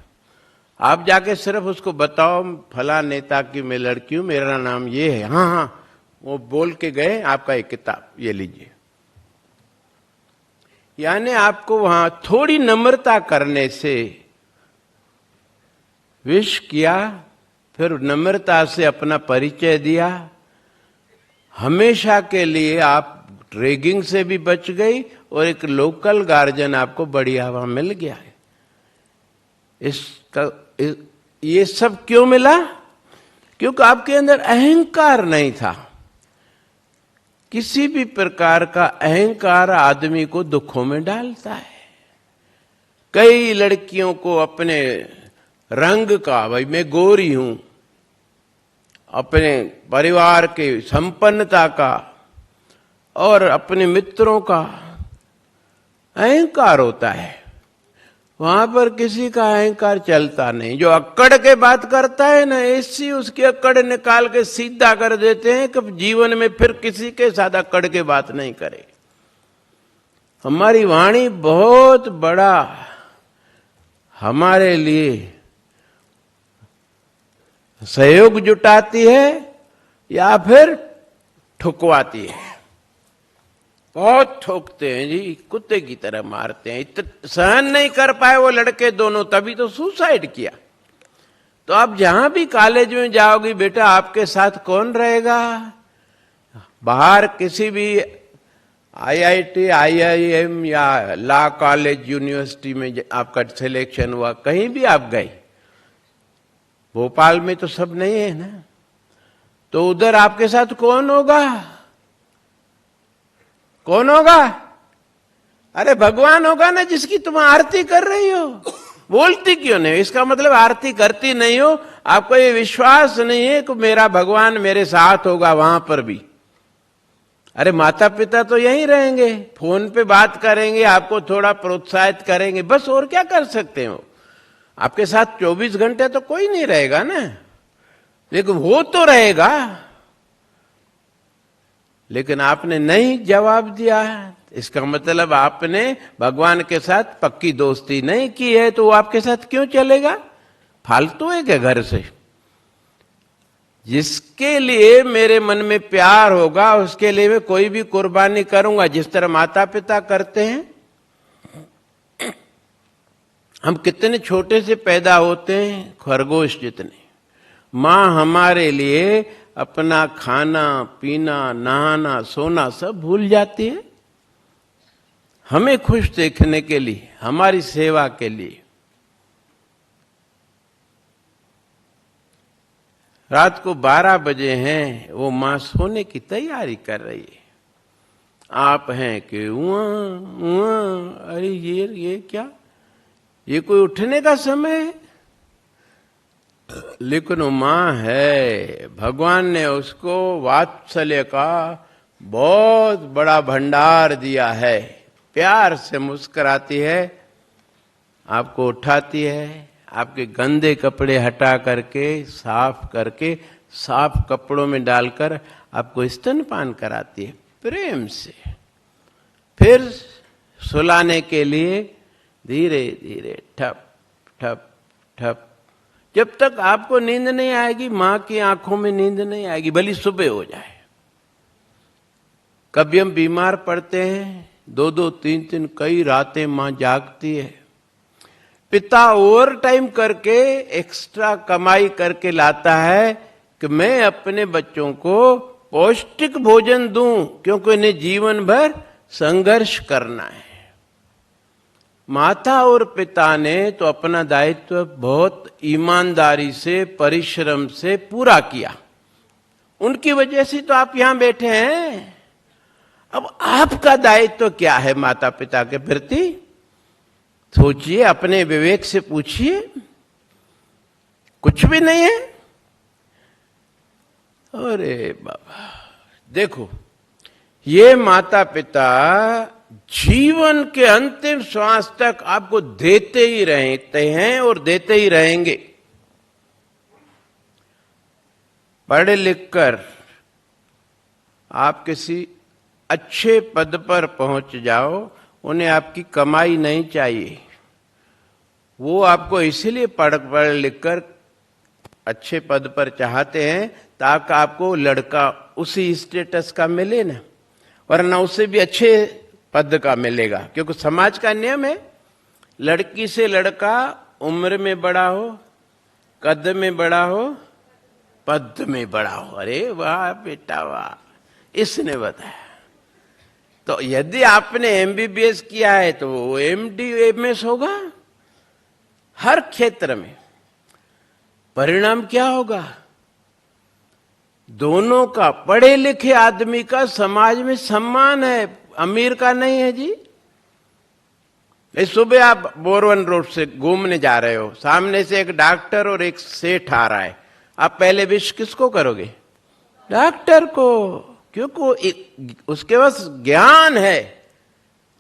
आप जाके सिर्फ उसको बताओ फला नेता की मैं लड़की हूं, मेरा नाम ये है, हाँ हाँ, वो बोल के गए, आपका एक किताब ये लीजिए। यानी आपको वहां थोड़ी नम्रता करने से विश किया, फिर नम्रता से अपना परिचय दिया। हमेशा के लिए आप रैगिंग से भी बच गई और एक लोकल गार्जियन आपको बढ़िया हवा मिल गया है। ये सब क्यों मिला? क्योंकि आपके अंदर अहंकार नहीं था। किसी भी प्रकार का अहंकार आदमी को दुखों में डालता है। कई लड़कियों को अपने रंग का, भाई मैं गोरी हूं, अपने परिवार के संपन्नता का और अपने मित्रों का अहंकार होता है। वहां पर किसी का अहंकार चलता नहीं। जो अक्कड़ के बात करता है ना, ऐसी उसकी अक्कड़ निकाल के सीधा कर देते हैं कि जीवन में फिर किसी के साथ अक्कड़ के बात नहीं करे। हमारी वाणी बहुत बड़ा हमारे लिए सहयोग जुटाती है या फिर ठुकवाती है। बहुत ठोकते हैं जी, कुत्ते की तरह मारते हैं। सहन नहीं कर पाए वो लड़के दोनों, तभी तो सुसाइड किया। तो आप जहां भी कॉलेज में जाओगी बेटा, आपके साथ कौन रहेगा? बाहर किसी भी IIT, IIM या लॉ कॉलेज, यूनिवर्सिटी में आपका सिलेक्शन हुआ, कहीं भी आप गए, भोपाल में तो सब नहीं है ना, तो उधर आपके साथ कौन होगा? कौन होगा? अरे भगवान होगा ना, जिसकी तुम आरती कर रही हो। बोलती क्यों नहीं? इसका मतलब आरती करती नहीं हो, आपको ये विश्वास नहीं है कि मेरा भगवान मेरे साथ होगा वहां पर भी। अरे माता पिता तो यहीं रहेंगे, फोन पे बात करेंगे, आपको थोड़ा प्रोत्साहित करेंगे, बस। और क्या कर सकते हो? आपके साथ 24 घंटे तो कोई नहीं रहेगा ना, लेकिन वो तो रहेगा। लेकिन आपने नहीं जवाब दिया, इसका मतलब आपने भगवान के साथ पक्की दोस्ती नहीं की है। तो वो आपके साथ क्यों चलेगा? फालतू है क्या घर से? जिसके लिए मेरे मन में प्यार होगा उसके लिए मैं कोई भी कुर्बानी करूंगा, जिस तरह माता पिता करते हैं। हम कितने छोटे से पैदा होते हैं, खरगोश जितने। मां हमारे लिए अपना खाना पीना, नहाना, सोना सब भूल जाती है, हमें खुश देखने के लिए, हमारी सेवा के लिए। रात को 12 बजे हैं, वो मां सोने की तैयारी कर रही है। आप हैं कि अरे ये क्या, ये कोई उठने का समय है? लेकिन वो मां है, भगवान ने उसको वात्सल्य का बहुत बड़ा भंडार दिया है। प्यार से मुस्कुराती है, आपको उठाती है, आपके गंदे कपड़े हटा करके साफ करके साफ कपड़ों में डालकर आपको स्तनपान कराती है प्रेम से। फिर सुलाने के लिए धीरे धीरे ठप ठप ठप, जब तक आपको नींद नहीं आएगी, मां की आंखों में नींद नहीं आएगी, भली सुबह हो जाए। कभी हम बीमार पड़ते हैं, 2-2, 3-3 कई रातें मां जागती है। पिता ओवर टाइम करके एक्स्ट्रा कमाई करके लाता है कि मैं अपने बच्चों को पौष्टिक भोजन दूं, क्योंकि इन्हें जीवन भर संघर्ष करना है। माता और पिता ने तो अपना दायित्व बहुत ईमानदारी से, परिश्रम से पूरा किया। उनकी वजह से तो आप यहां बैठे हैं। अब आपका दायित्व क्या है माता पिता के प्रति? सोचिए, अपने विवेक से पूछिए। कुछ भी नहीं है। अरे बाबा, देखो, ये माता पिता जीवन के अंतिम श्वास तक आपको देते ही रहते हैं और देते ही रहेंगे। पढ़ लिख कर आप किसी अच्छे पद पर पहुंच जाओ, उन्हें आपकी कमाई नहीं चाहिए। वो आपको इसीलिए पढ़ लिख कर अच्छे पद पर चाहते हैं ताकि आपको लड़का उसी स्टेटस का मिले ना, वरना उससे भी अच्छे पद का मिलेगा। क्योंकि समाज का नियम है, लड़की से लड़का उम्र में बड़ा हो, कद में बड़ा हो, पद में बड़ा हो। अरे वाह बेटा वाह, इसने बताया। तो यदि आपने एमबीबीएस किया है तो वो एमडी एमएस होगा हर क्षेत्र में। परिणाम क्या होगा? दोनों का, पढ़े लिखे आदमी का समाज में सम्मान है, अमीर का नहीं है जी। इस सुबह आप बोरवन रोड से घूमने जा रहे हो, सामने से एक डॉक्टर और एक सेठ आ रहा है, आप पहले विश किसको करोगे? डॉक्टर को, क्योंकि उसके पास ज्ञान है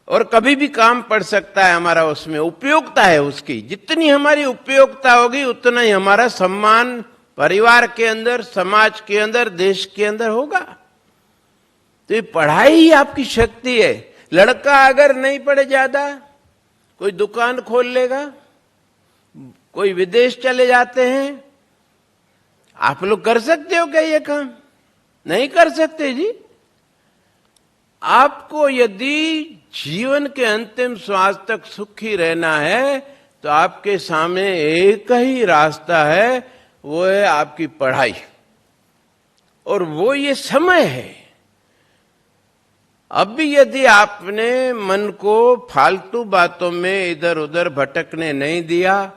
और कभी भी काम पड़ सकता है हमारा, उसमें उपयोगिता है उसकी। जितनी हमारी उपयोगिता होगी उतना ही हमारा सम्मान परिवार के अंदर, समाज के अंदर, देश के अंदर होगा। तो ये पढ़ाई ही आपकी शक्ति है। लड़का अगर नहीं पढ़े ज्यादा, कोई दुकान खोल लेगा, कोई विदेश चले जाते हैं। आप लोग कर सकते हो क्या ये काम? नहीं कर सकते जी। आपको यदि जीवन के अंतिम श्वास तक सुखी रहना है तो आपके सामने एक ही रास्ता है, वो है आपकी पढ़ाई, और वो ये समय है। अब भी यदि आपने मन को फालतू बातों में इधर उधर भटकने नहीं दिया,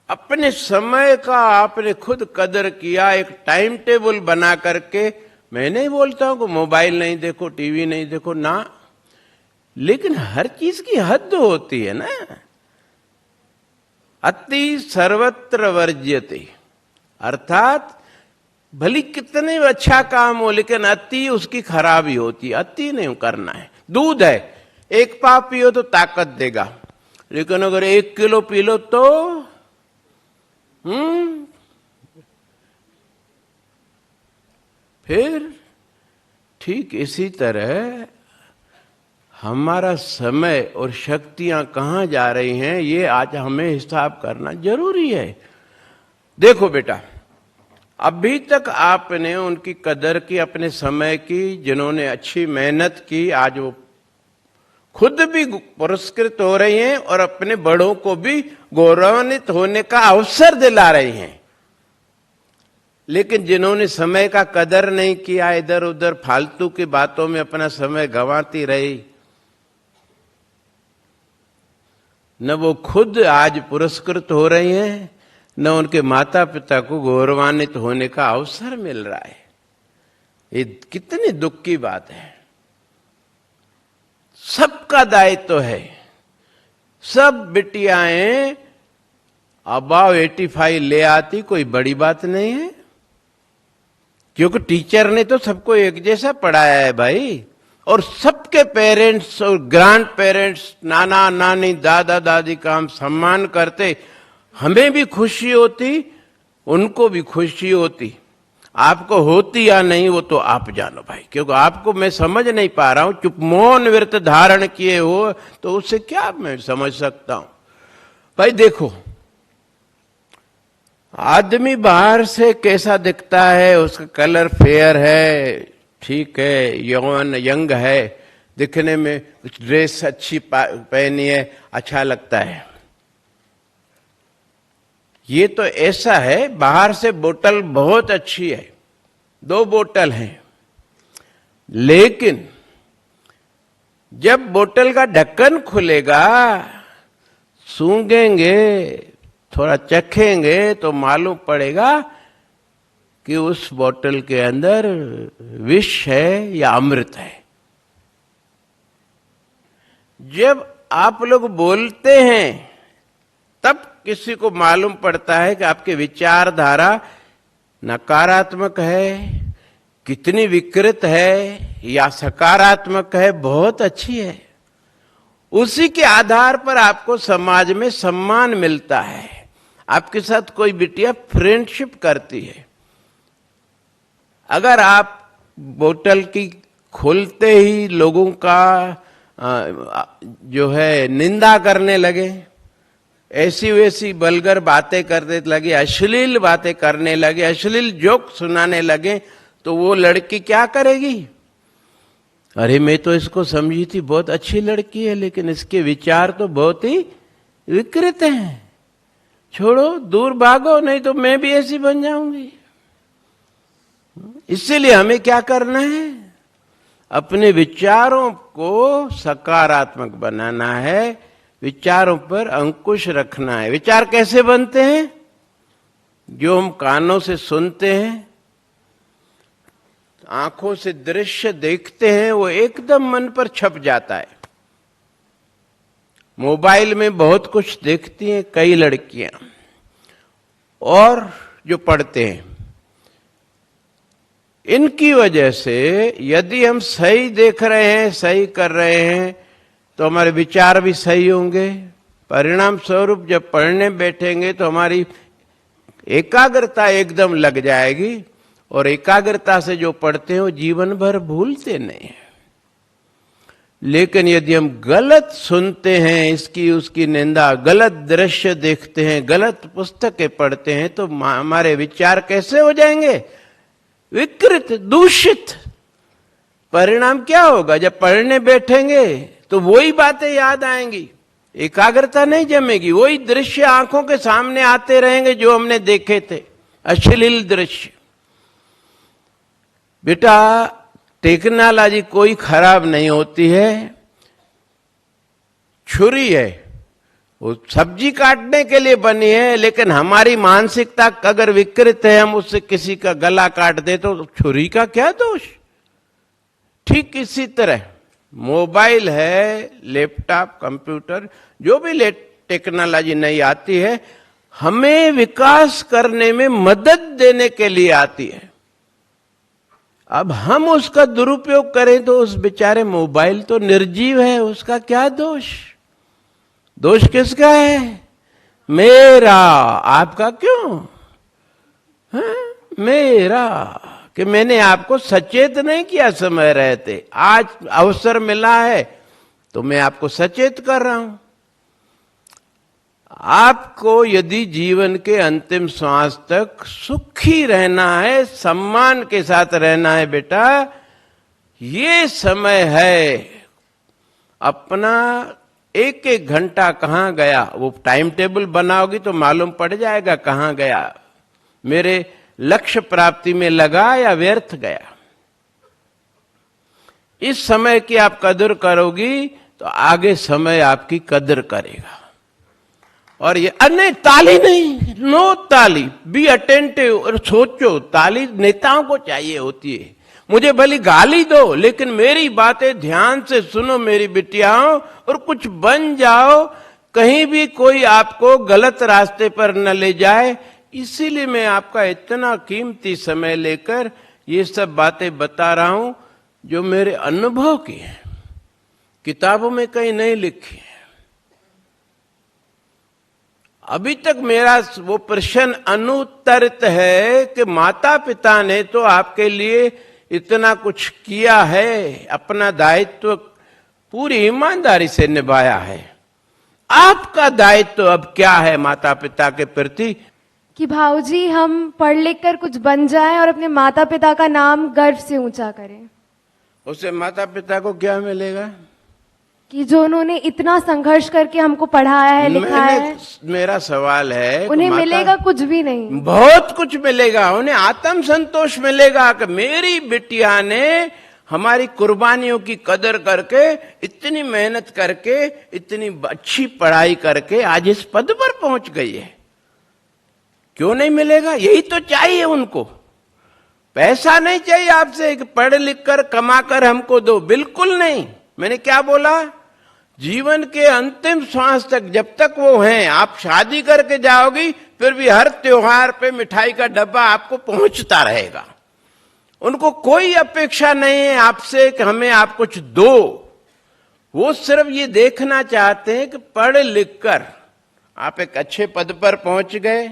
अपने समय का आपने खुद कदर किया, एक टाइम टेबल बना करके, मैं नहीं बोलता हूं कि मोबाइल नहीं देखो, टीवी नहीं देखो ना, लेकिन हर चीज की हद होती है ना। अति सर्वत्र वर्ज्यते, अर्थात भली कितने अच्छा काम हो लेकिन अति उसकी खराबी होती है। अति नहीं करना है। दूध है, एक पाव पियो तो ताकत देगा, लेकिन अगर 1 किलो पी लो तो फिर ठीक इसी तरह हमारा समय और शक्तियां कहां जा रही हैं, ये आज हमें हिसाब करना जरूरी है। देखो बेटा, अभी तक आपने उनकी कदर की, अपने समय की, जिन्होंने अच्छी मेहनत की, आज वो खुद भी पुरस्कृत हो रही हैं और अपने बड़ों को भी गौरवान्वित होने का अवसर दिला रही हैं। लेकिन जिन्होंने समय का कदर नहीं किया, इधर उधर फालतू की बातों में अपना समय गंवाती रही, न वो खुद आज पुरस्कृत हो रही हैं, न उनके माता पिता को गौरवान्वित होने का अवसर मिल रहा है। ये कितनी दुख की बात है। सबका दायित्व है। सब बिटियाएं अबाव 85 ले आती कोई बड़ी बात नहीं है, क्योंकि टीचर ने तो सबको एक जैसा पढ़ाया है भाई। और सबके पेरेंट्स और ग्रैंड पेरेंट्स, नाना नानी, दादा दादी का हम सम्मान करते, हमें भी खुशी होती, उनको भी खुशी होती। आपको होती या नहीं वो तो आप जानो भाई, क्योंकि आपको मैं समझ नहीं पा रहा हूं। चुप मौन व्रत धारण किए हो तो उससे क्या मैं समझ सकता हूं भाई। देखो, आदमी बाहर से कैसा दिखता है, उसका कलर फेयर है, ठीक है, यौवन यंग है, दिखने में ड्रेस अच्छी पहनी है, अच्छा लगता है। ये तो ऐसा है, बाहर से बोतल बहुत अच्छी है, 2 बोतल हैं, लेकिन जब बोतल का ढक्कन खुलेगा, सूंघेंगे, थोड़ा चखेंगे तो मालूम पड़ेगा कि उस बोतल के अंदर विष है या अमृत है। जब आप लोग बोलते हैं तब किसी को मालूम पड़ता है कि आपकी विचारधारा नकारात्मक है, कितनी विकृत है, या सकारात्मक है, बहुत अच्छी है। उसी के आधार पर आपको समाज में सम्मान मिलता है। आपके साथ कोई बिटिया फ्रेंडशिप करती है। अगर आप बोतल की खोलते ही लोगों का जो है निंदा करने लगे, ऐसी वैसी बलगर बातें करने लगे, अश्लील बातें करने लगे, अश्लील जोक सुनाने लगे, तो वो लड़की क्या करेगी? अरे मैं तो इसको समझी थी बहुत अच्छी लड़की है, लेकिन इसके विचार तो बहुत ही विकृत हैं। छोड़ो, दूर भागो, नहीं तो मैं भी ऐसी बन जाऊंगी। इसीलिए हमें क्या करना है? अपने विचारों को सकारात्मक बनाना है, विचारों पर अंकुश रखना है। विचार कैसे बनते हैं? जो हम कानों से सुनते हैं, आंखों से दृश्य देखते हैं, वो एकदम मन पर छप जाता है। मोबाइल में बहुत कुछ देखती हैं कई लड़कियां, और जो पढ़ते हैं, इनकी वजह से यदि हम सही देख रहे हैं, सही कर रहे हैं, तो हमारे विचार भी सही होंगे। परिणाम स्वरूप जब पढ़ने बैठेंगे तो हमारी एकाग्रता एकदम लग जाएगी, और एकाग्रता से जो पढ़ते हैं वो जीवन भर भूलते नहीं हैं। लेकिन यदि हम गलत सुनते हैं, इसकी उसकी निंदा, गलत दृश्य देखते हैं, गलत पुस्तकें पढ़ते हैं, तो हमारे विचार कैसे हो जाएंगे? विकृत, दूषित। परिणाम क्या होगा? जब पढ़ने बैठेंगे तो वही बातें याद आएंगी, एकाग्रता नहीं जमेगी, वही दृश्य आंखों के सामने आते रहेंगे जो हमने देखे थे, अश्लील दृश्य। बेटा, टेक्नोलॉजी कोई खराब नहीं होती है। छुरी है, वो सब्जी काटने के लिए बनी है, लेकिन हमारी मानसिकता अगर विकृत है, हम उससे किसी का गला काट दे तो छुरी का क्या दोष? ठीक इसी तरह मोबाइल है, लैपटॉप, कंप्यूटर, जो भी टेक्नोलॉजी नहीं आती है, हमें विकास करने में मदद देने के लिए आती है। अब हम उसका दुरुपयोग करें तो उस बेचारे मोबाइल तो निर्जीव है, उसका क्या दोष? दोष किसका है? मेरा। आपका क्यों? मेरा, कि मैंने आपको सचेत नहीं किया समय रहते। आज अवसर मिला है तो मैं आपको सचेत कर रहा हूं। आपको यदि जीवन के अंतिम श्वास तक सुखी रहना है, सम्मान के साथ रहना है, बेटा, ये समय है। अपना एक एक घंटा कहां गया, वो टाइम टेबल बनाओगी तो मालूम पड़ जाएगा कहां गया। मेरे लक्ष्य प्राप्ति में लगा या व्यर्थ गया। इस समय की आप कदर करोगी तो आगे समय आपकी कदर करेगा। और ये अन्य ताली नहीं, नो ताली, बी अटेंटिव, और सोचो, ताली नेताओं को चाहिए होती है। मुझे भली गाली दो, लेकिन मेरी बातें ध्यान से सुनो मेरी बिटियाओं, और कुछ बन जाओ, कहीं भी कोई आपको गलत रास्ते पर न ले जाए। इसीलिए मैं आपका इतना कीमती समय लेकर ये सब बातें बता रहा हूं, जो मेरे अनुभव की है, किताबों में कहीं नहीं लिखी है। अभी तक मेरा वो प्रश्न अनुत्तरित है कि माता पिता ने तो आपके लिए इतना कुछ किया है, अपना दायित्व पूरी ईमानदारी से निभाया है। आपका दायित्व अब क्या है माता पिता के प्रति? कि भाऊजी हम पढ़ लिख कर कुछ बन जाएं और अपने माता पिता का नाम गर्व से ऊंचा करें। उससे माता पिता को क्या मिलेगा? कि जो उन्होंने इतना संघर्ष करके हमको पढ़ाया है, लिखाया है। मेरा सवाल है, उन्हें मिलेगा कुछ भी नहीं? बहुत कुछ मिलेगा। उन्हें आत्म संतोष मिलेगा कि मेरी बिटिया ने हमारी कुर्बानियों की कदर करके, इतनी मेहनत करके, इतनी अच्छी पढ़ाई करके आज इस पद पर पहुंच गई है। क्यों नहीं मिलेगा? यही तो चाहिए उनको। पैसा नहीं चाहिए आपसे कि पढ़ लिख कर कमा कर हमको दो, बिल्कुल नहीं। मैंने क्या बोला? जीवन के अंतिम श्वास तक जब तक वो हैं, आप शादी करके जाओगी फिर भी हर त्योहार पे मिठाई का डब्बा आपको पहुंचता रहेगा। उनको कोई अपेक्षा नहीं है आपसे कि हमें आप कुछ दो। वो सिर्फ ये देखना चाहते हैं कि पढ़ लिख कर आप एक अच्छे पद पर पहुंच गए।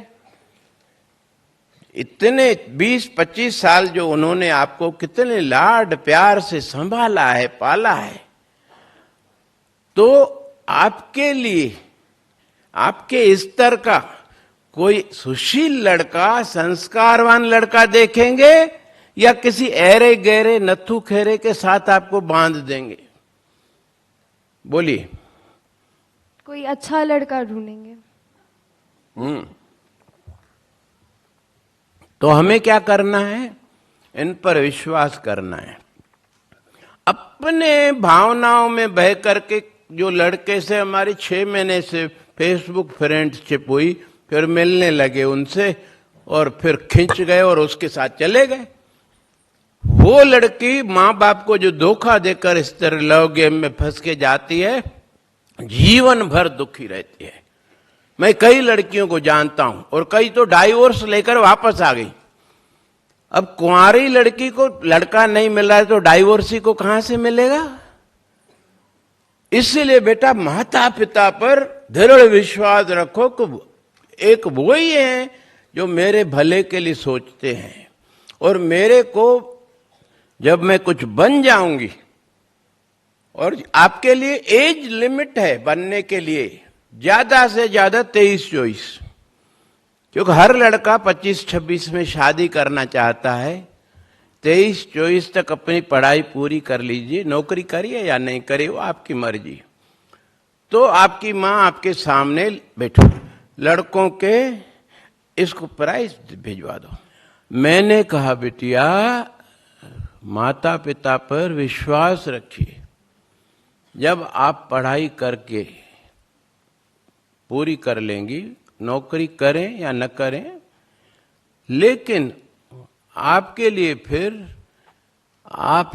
इतने 20-25 साल जो उन्होंने आपको कितने लाड प्यार से संभाला है, पाला है, तो आपके लिए आपके स्तर का कोई सुशील लड़का, संस्कारवान लड़का देखेंगे या किसी ऐरे गहरे नथु खेरे के साथ आपको बांध देंगे? बोलिए। कोई अच्छा लड़का ढूंढेंगे। तो हमें क्या करना है? इन पर विश्वास करना है। अपने भावनाओं में बह करके जो लड़के से हमारी 6 महीने से फेसबुक फ्रेंडशिप हुई, फिर मिलने लगे उनसे और फिर खिंच गए और उसके साथ चले गए। वो लड़की माँ बाप को जो धोखा देकर इस तरह लव गेम में फंस के जाती है, जीवन भर दुखी रहती है। मैं कई लड़कियों को जानता हूं और कई तो डाइवोर्स लेकर वापस आ गई। अब कुंवारी लड़की को लड़का नहीं मिल रहा है तो डाइवोर्सी को कहां से मिलेगा? इसलिए बेटा माता पिता पर दृढ़ विश्वास रखो कि एक वो ही है जो मेरे भले के लिए सोचते हैं, और मेरे को जब मैं कुछ बन जाऊंगी, और आपके लिए एज लिमिट है बनने के लिए ज्यादा से ज्यादा 23-24, क्योंकि हर लड़का 25-26 में शादी करना चाहता है। 23-24 तक अपनी पढ़ाई पूरी कर लीजिए, नौकरी करिए या नहीं करिए वो आपकी मर्जी। तो आपकी माँ आपके सामने बैठो, लड़कों के इसको प्राइज भिजवा दो। मैंने कहा बिटिया माता पिता पर विश्वास रखिए। जब आप पढ़ाई करके पूरी कर लेंगी, नौकरी करें या न करें, लेकिन आपके लिए फिर आप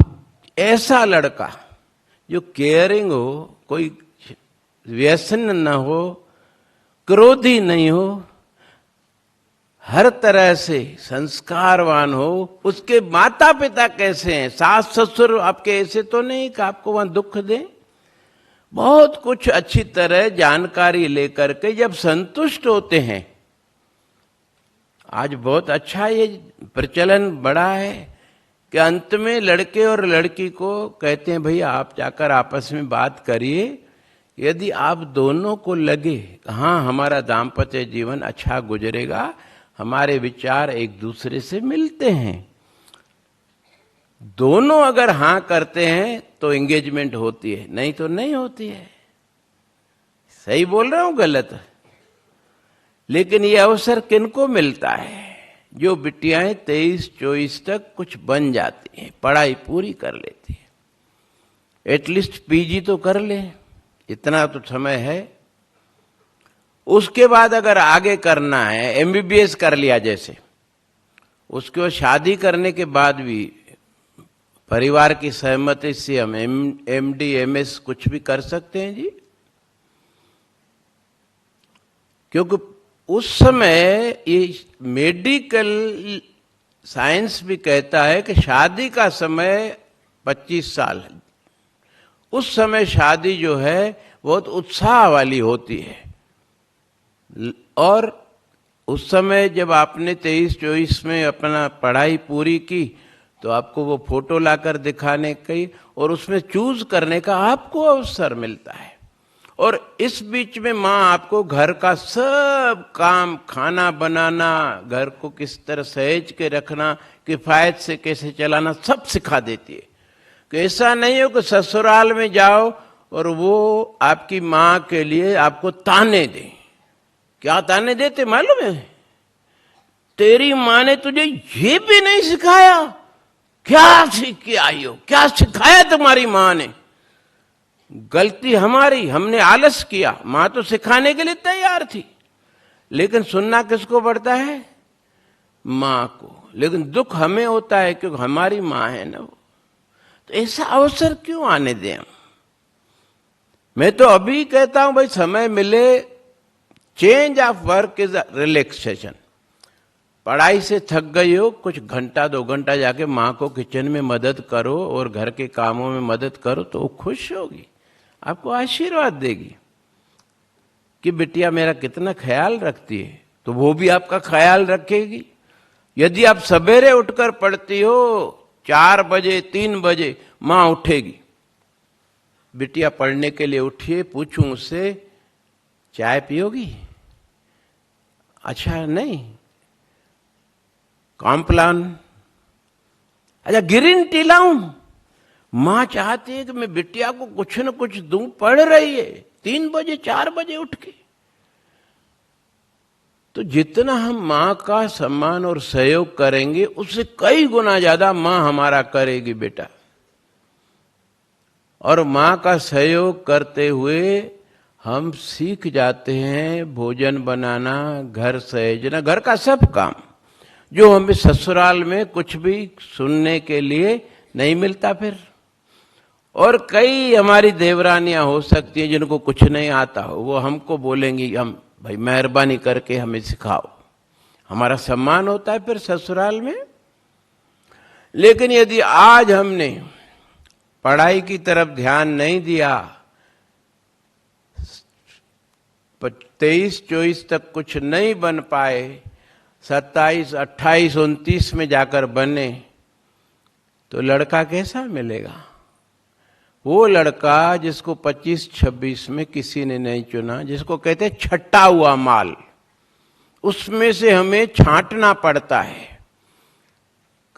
ऐसा लड़का जो केयरिंग हो, कोई व्यसन न हो, क्रोधी नहीं हो, हर तरह से संस्कारवान हो। उसके माता पिता कैसे हैं, सास ससुर आपके ऐसे तो नहीं कि आपको वहां दुख दें। बहुत कुछ अच्छी तरह जानकारी लेकर के जब संतुष्ट होते हैं, आज बहुत अच्छा ये प्रचलन बड़ा है कि अंत में लड़के और लड़की को कहते हैं भाई आप जाकर आपस में बात करिए। यदि आप दोनों को लगे हाँ हमारा दाम्पत्य जीवन अच्छा गुजरेगा, हमारे विचार एक दूसरे से मिलते हैं, दोनों अगर हाँ करते हैं तो एंगेजमेंट होती है, नहीं तो नहीं होती है। सही बोल रहा हूं गलत? लेकिन ये अवसर किनको मिलता है? जो बिटियाएं 23-24 तक कुछ बन जाती हैं, पढ़ाई पूरी कर लेती है, एटलीस्ट पीजी तो कर ले, इतना तो समय है। उसके बाद अगर आगे करना है, एमबीबीएस कर लिया जैसे, उसके बाद शादी करने के बाद भी परिवार की सहमति से हम एमडी एमएस कुछ भी कर सकते हैं जी। क्योंकि उस समय ये मेडिकल साइंस भी कहता है कि शादी का समय 25 साल है। उस समय शादी जो है बहुत उत्साह वाली होती है, और उस समय जब आपने 23-24 में अपना पढ़ाई पूरी की तो आपको वो फोटो लाकर दिखाने की और उसमें चूज करने का आपको अवसर मिलता है। और इस बीच में माँ आपको घर का सब काम, खाना बनाना, घर को किस तरह सहेज के रखना, किफायत से कैसे चलाना, सब सिखा देती है। कि ऐसा नहीं हो कि ससुराल में जाओ और वो आपकी माँ के लिए आपको ताने दे। क्या ताने देते मालूम है? तेरी माँ ने तुझे ये भी नहीं सिखाया, क्या सीख के आई हो, क्या सिखाया तुम्हारी माँ ने? गलती हमारी, हमने आलस किया। माँ तो सिखाने के लिए तैयार थी, लेकिन सुनना किसको पड़ता है? माँ को। लेकिन दुख हमें होता है क्योंकि हमारी माँ है ना वो। तो ऐसा अवसर क्यों आने दें हम? मैं तो अभी कहता हूं भाई समय मिले, change of work is relaxation. पढ़ाई से थक गई हो, कुछ घंटा 2 घंटा जाके माँ को किचन में मदद करो और घर के कामों में मदद करो तो वो खुश होगी, आपको आशीर्वाद देगी कि बिटिया मेरा कितना ख्याल रखती है, तो वो भी आपका ख्याल रखेगी। यदि आप सवेरे उठकर पढ़ती हो 4 बजे 3 बजे, माँ उठेगी, बिटिया पढ़ने के लिए उठिए, पूछूं उससे चाय पियोगी? अच्छा नहीं, कॉम्प्लान, अच्छा ग्रीन टी लाऊं? मां चाहती है कि मैं बिटिया को कुछ न कुछ दूं, पढ़ रही है 3 बजे 4 बजे उठ के। तो जितना हम माँ का सम्मान और सहयोग करेंगे उससे कई गुना ज्यादा माँ हमारा करेगी बेटा। और माँ का सहयोग करते हुए हम सीख जाते हैं भोजन बनाना, घर सहेजना, घर का सब काम जो हमें ससुराल में कुछ भी सुनने के लिए नहीं मिलता फिर। और कई हमारी देवरानियां हो सकती हैं जिनको कुछ नहीं आता हो, वो हमको बोलेंगी हम भाई मेहरबानी करके हमें सिखाओ। हमारा सम्मान होता है फिर ससुराल में। लेकिन यदि आज हमने पढ़ाई की तरफ ध्यान नहीं दिया, 23-24 तक कुछ नहीं बन पाए, 27, 28, 29 में जाकर बने, तो लड़का कैसा मिलेगा? वो लड़का जिसको 25-26 में किसी ने नहीं चुना, जिसको कहते छट्टा हुआ माल, उसमें से हमें छांटना पड़ता है।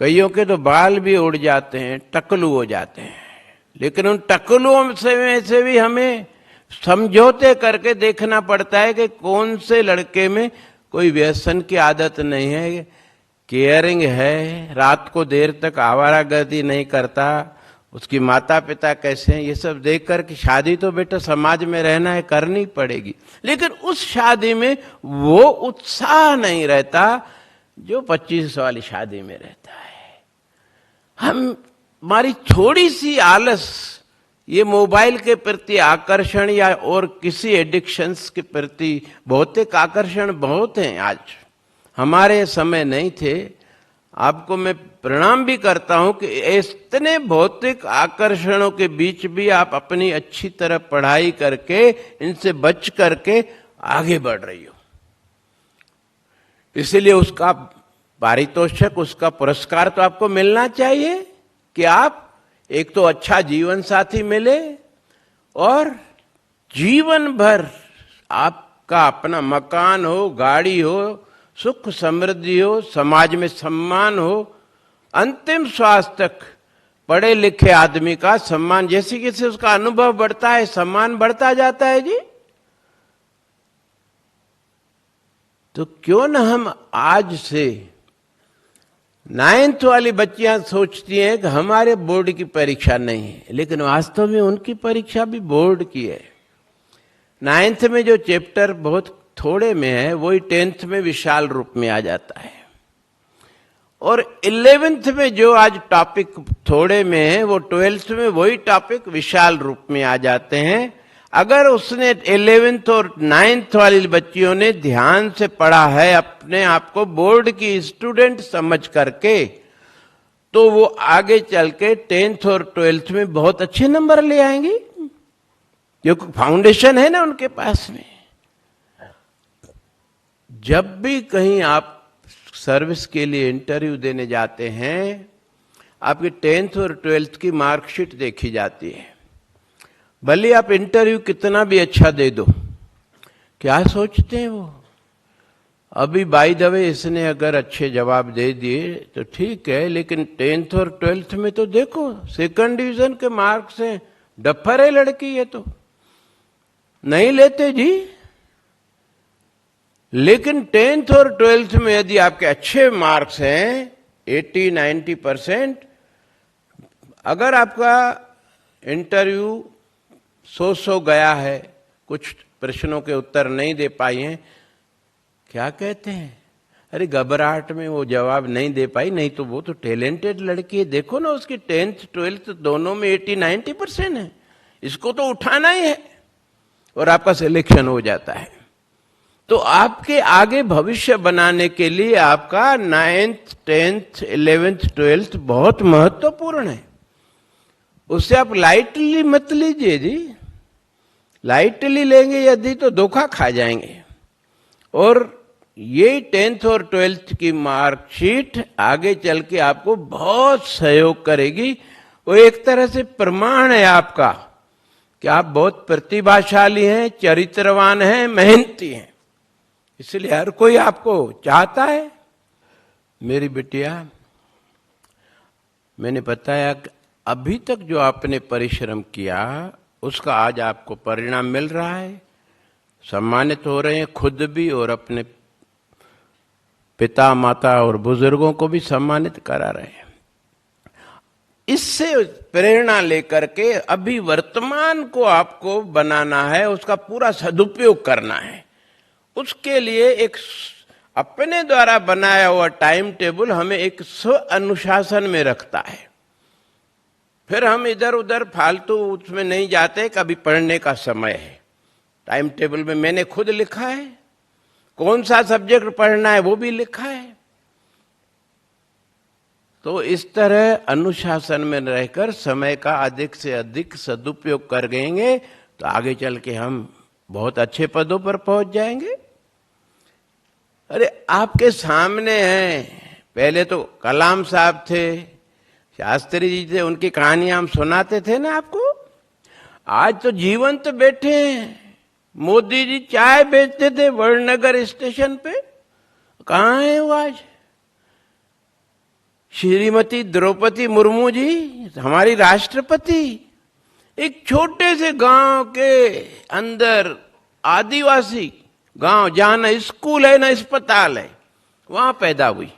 कईयों के तो बाल भी उड़ जाते हैं, टकलू हो जाते हैं, लेकिन उन टकलुओं में से भी हमें समझौते करके देखना पड़ता है कि कौन से लड़के में कोई व्यसन की आदत नहीं है, केयरिंग है, रात को देर तक आवारागर्दी नहीं करता, उसकी माता पिता कैसे हैं, ये सब देख कर कि शादी तो बेटा समाज में रहना है, करनी पड़ेगी। लेकिन उस शादी में वो उत्साह नहीं रहता जो 25 वाली शादी में रहता है। हमारी थोड़ी सी आलस, ये मोबाइल के प्रति आकर्षण या और किसी एडिक्शंस के प्रति भौतिक आकर्षण बहुत हैं आज, हमारे समय नहीं थे। आपको मैं प्रणाम भी करता हूं कि इतने भौतिक आकर्षणों के बीच भी आप अपनी अच्छी तरह पढ़ाई करके इनसे बच करके आगे बढ़ रही हो। इसलिए उसका पारितोषिक, उसका पुरस्कार तो आपको मिलना चाहिए कि आप एक तो अच्छा जीवन साथी मिले और जीवन भर आपका अपना मकान हो, गाड़ी हो, सुख समृद्धि हो, समाज में सम्मान हो, अंतिम श्वास तक पढ़े लिखे आदमी का सम्मान, जैसे जैसे उसका अनुभव बढ़ता है सम्मान बढ़ता जाता है जी। तो क्यों न हम आज से 9th वाली बच्चियां सोचती हैं कि हमारे बोर्ड की परीक्षा नहीं है, लेकिन वास्तव में उनकी परीक्षा भी बोर्ड की है। 9th में जो चैप्टर बहुत थोड़े में है वही 10th में विशाल रूप में आ जाता है, और 11th में जो आज टॉपिक थोड़े में है वो 12th में वही टॉपिक विशाल रूप में आ जाते हैं। अगर उसने 11th और 9th वाली बच्चियों ने ध्यान से पढ़ा है, अपने आप को बोर्ड की स्टूडेंट समझ करके, तो वो आगे चल के 10th और 12th में बहुत अच्छे नंबर ले आएंगी, क्योंकि फाउंडेशन है ना उनके पास में। जब भी कहीं आप सर्विस के लिए इंटरव्यू देने जाते हैं, आपकी 10th और 12th की मार्कशीट देखी जाती है। भले आप इंटरव्यू कितना भी अच्छा दे दो, क्या सोचते हैं वो, अभी बाय द वे इसने अगर अच्छे जवाब दे दिए तो ठीक है, लेकिन 10th और 12th में तो देखो 2nd डिवीजन के मार्क्स हैं, डफर है लड़की, ये तो नहीं लेते जी। लेकिन 10th और 12th में यदि आपके अच्छे मार्क्स हैं 80-90%, अगर आपका इंटरव्यू 100 गया है, कुछ प्रश्नों के उत्तर नहीं दे पाई हैं, क्या कहते हैं, अरे घबराहट में वो जवाब नहीं दे पाई, नहीं तो वो तो टैलेंटेड लड़की है, देखो ना उसकी 10th 12th दोनों में 80-90% है, इसको तो उठाना ही है, और आपका सिलेक्शन हो जाता है। तो आपके आगे भविष्य बनाने के लिए आपका 9th 10th 11th 12th बहुत महत्वपूर्ण है। उससे आप लाइटली मत लीजिए जी, लाइटली लेंगे यदि तो धोखा खा जाएंगे। और ये 10th और 12th की मार्कशीट आगे चल के आपको बहुत सहयोग करेगी। वो एक तरह से प्रमाण है आपका कि आप बहुत प्रतिभाशाली हैं, चरित्रवान हैं, मेहनती हैं, इसलिए हर कोई आपको चाहता है। मेरी बिटिया, मैंने बताया कि अभी तक जो आपने परिश्रम किया उसका आज आपको परिणाम मिल रहा है, सम्मानित हो रहे हैं खुद भी और अपने पिता माता और बुजुर्गों को भी सम्मानित करा रहे हैं। इससे प्रेरणा लेकर के अभी वर्तमान को आपको बनाना है, उसका पूरा सदुपयोग करना है। उसके लिए एक अपने द्वारा बनाया हुआ टाइम टेबल हमें एक स्व अनुशासन में रखता है। फिर हम इधर उधर फालतू उसमें नहीं जाते। कभी पढ़ने का समय है, टाइम टेबल में मैंने खुद लिखा है, कौन सा सब्जेक्ट पढ़ना है वो भी लिखा है। तो इस तरह अनुशासन में रहकर समय का अधिक से अधिक सदुपयोग कर गएंगे तो आगे चल के हम बहुत अच्छे पदों पर पहुंच जाएंगे। अरे आपके सामने हैं, पहले तो कलाम साहब थे, शास्त्री जी थे, उनकी कहानियां हम सुनाते थे ना आपको। आज तो जीवंत बैठे हैं। मोदी जी चाय बेचते थे वड़नगर स्टेशन पे, कहाँ है वो आज? श्रीमती द्रौपदी मुर्मू जी हमारी राष्ट्रपति एक छोटे से गांव के अंदर, आदिवासी गांव, जहां न स्कूल है न अस्पताल है, वहां पैदा हुई।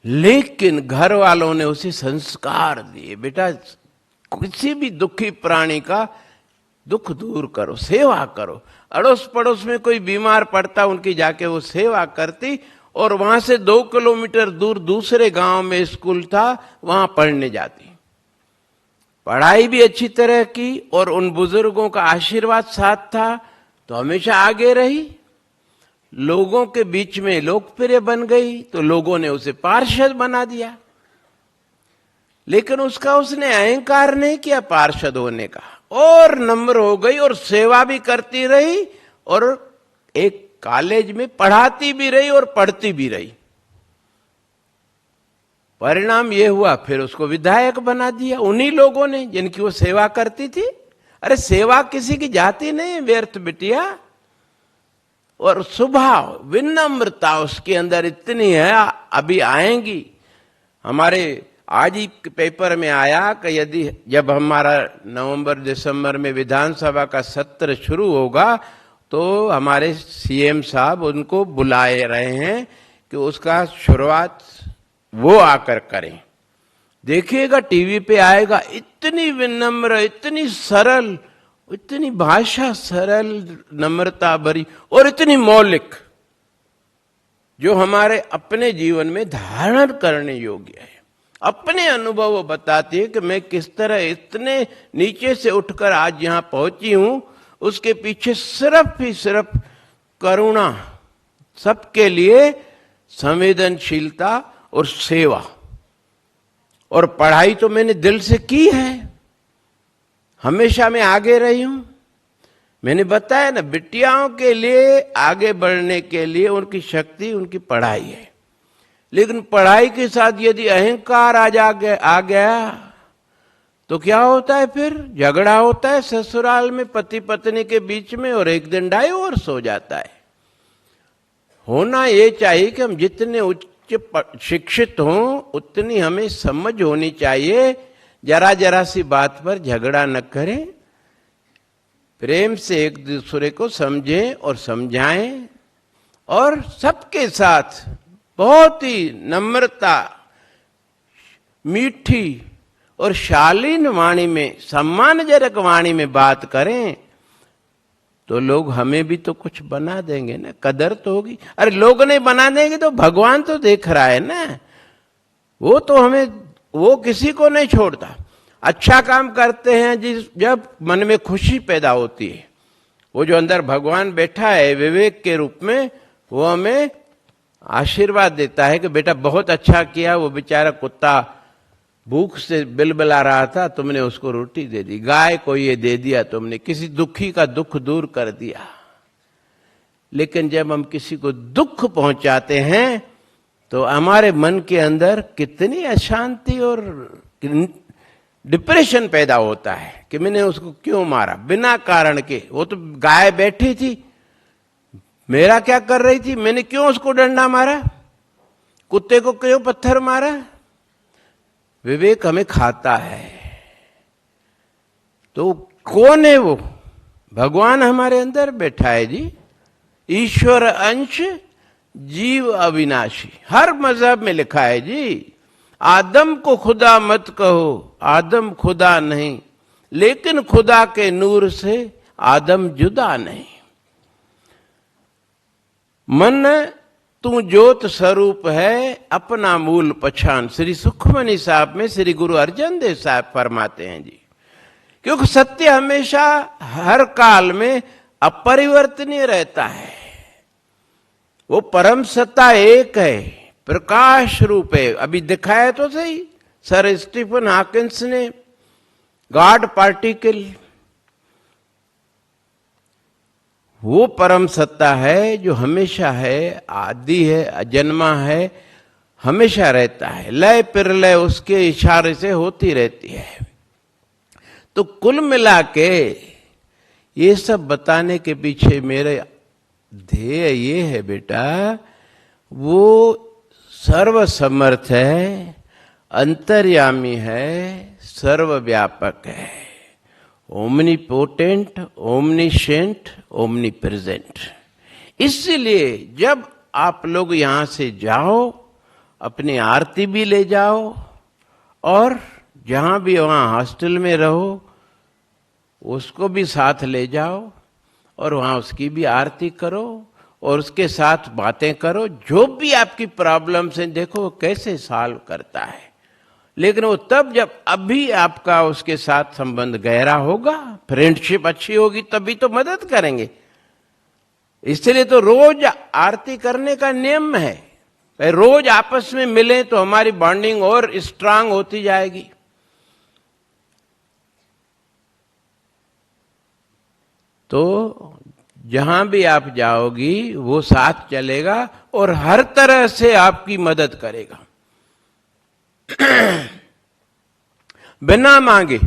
लेकिन घर वालों ने उसे संस्कार दिए, बेटा किसी भी दुखी प्राणी का दुख दूर करो, सेवा करो। अड़ोस पड़ोस में कोई बीमार पड़ता उनकी जाके वो सेवा करती, और वहां से 2 किलोमीटर दूर दूसरे गांव में स्कूल था, वहां पढ़ने जाती। पढ़ाई भी अच्छी तरह की और उन बुजुर्गों का आशीर्वाद साथ था तो हमेशा आगे रही। लोगों के बीच में लोकप्रिय बन गई तो लोगों ने उसे पार्षद बना दिया। लेकिन उसने अहंकार नहीं किया पार्षद होने का, और नम्र हो गई और सेवा भी करती रही और एक कॉलेज में पढ़ाती भी रही और पढ़ती भी रही। परिणाम ये हुआ फिर उसको विधायक बना दिया उन्हीं लोगों ने जिनकी वो सेवा करती थी। अरे सेवा किसी की जाती नहीं व्यर्थ बिटिया। और स्वभाव विनम्रता उसके अंदर इतनी है, अभी आएंगी। हमारे आज ही पेपर में आया कि यदि जब हमारा नवंबर दिसंबर में विधानसभा का सत्र शुरू होगा तो हमारे सीएम साहब उनको बुलाए रहे हैं कि उसका शुरुआत वो आकर करें। देखिएगा टीवी पे आएगा, इतनी विनम्र, इतनी सरल, इतनी भाषा सरल, नम्रता भरी और इतनी मौलिक, जो हमारे अपने जीवन में धारण करने योग्य है। अपने अनुभव वो बताती है कि मैं किस तरह इतने नीचे से उठकर आज यहां पहुंची हूं। उसके पीछे सिर्फ ही सिर्फ करुणा, सबके लिए संवेदनशीलता और सेवा, और पढ़ाई तो मैंने दिल से की है। हमेशा मैं आगे रही हूं। मैंने बताया ना, बिटियाओं के लिए आगे बढ़ने के लिए उनकी शक्ति उनकी पढ़ाई है। लेकिन पढ़ाई के साथ यदि अहंकार आ गया तो क्या होता है? फिर झगड़ा होता है ससुराल में पति पत्नी के बीच में, और एक दिन डाइवोर्स हो जाता है। होना ये चाहिए कि हम जितने उच्च शिक्षित हों उतनी हमें समझ होनी चाहिए। जरा जरा सी बात पर झगड़ा न करें, प्रेम से एक दूसरे को समझें और समझाएं, और सबके साथ बहुत ही नम्रता, मीठी और शालीन वाणी में, सम्मानजनक वाणी में बात करें तो लोग हमें भी तो कुछ बना देंगे ना, कदर तो होगी। अरे लोग नहीं बना देंगे तो भगवान तो देख रहा है ना, वो तो हमें, वो किसी को नहीं छोड़ता। अच्छा काम करते हैं जब मन में खुशी पैदा होती है, वो जो अंदर भगवान बैठा है विवेक के रूप में, वो हमें आशीर्वाद देता है कि बेटा बहुत अच्छा किया। वो बेचारा कुत्ता भूख से बिलबिला रहा था, तुमने उसको रोटी दे दी। गाय को ये दे दिया तुमने, किसी दुखी का दुख दूर कर दिया। लेकिन जब हम किसी को दुख पहुंचाते हैं तो हमारे मन के अंदर कितनी अशांति और डिप्रेशन पैदा होता है कि मैंने उसको क्यों मारा बिना कारण के। वो तो गाय बैठी थी, मेरा क्या कर रही थी, मैंने क्यों उसको डंडा मारा, कुत्ते को क्यों पत्थर मारा। विवेक हमें खाता है। तो कौन है वो? भगवान हमारे अंदर बैठा है जी। ईश्वर अंश जीव अविनाशी, हर मजहब में लिखा है जी। आदम को खुदा मत कहो, आदम खुदा नहीं, लेकिन खुदा के नूर से आदम जुदा नहीं। मन तू ज्योत स्वरूप है, अपना मूल पहचान। श्री सुखमनी साहब में श्री गुरु अर्जन देव साहब फरमाते हैं जी, क्योंकि सत्य हमेशा हर काल में अपरिवर्तनीय रहता है। वो परम सत्ता एक है, प्रकाश रूप है। अभी दिखाया तो सही सर स्टीफन हॉकिंस ने, गॉड पार्टिकल। वो परम सत्ता है जो हमेशा है, आदि है, अजन्मा है, हमेशा रहता है। लय प्रलय उसके इशारे से होती रहती है। तो कुल मिला के ये सब बताने के पीछे मेरे ध्येय ये है बेटा, वो सर्वसमर्थ है, अंतर्यामी है, सर्वव्यापक है, ओमनीपोटेंट, ओमनीशेंट, ओमनीप्रेजेंट। इसलिए जब आप लोग यहां से जाओ, अपनी आरती भी ले जाओ, और जहां भी वहां हॉस्टल में रहो उसको भी साथ ले जाओ, और वहां उसकी भी आरती करो, और उसके साथ बातें करो। जो भी आपकी प्रॉब्लम्स हैं, देखो कैसे सॉल्व करता है। लेकिन वो तब जब अभी आपका उसके साथ संबंध गहरा होगा, फ्रेंडशिप अच्छी होगी, तभी तो मदद करेंगे। इसलिए तो रोज आरती करने का नियम है। रोज आपस में मिले तो हमारी बॉन्डिंग और स्ट्रांग होती जाएगी। तो जहां भी आप जाओगी वो साथ चलेगा और हर तरह से आपकी मदद करेगा। बिना मांगे,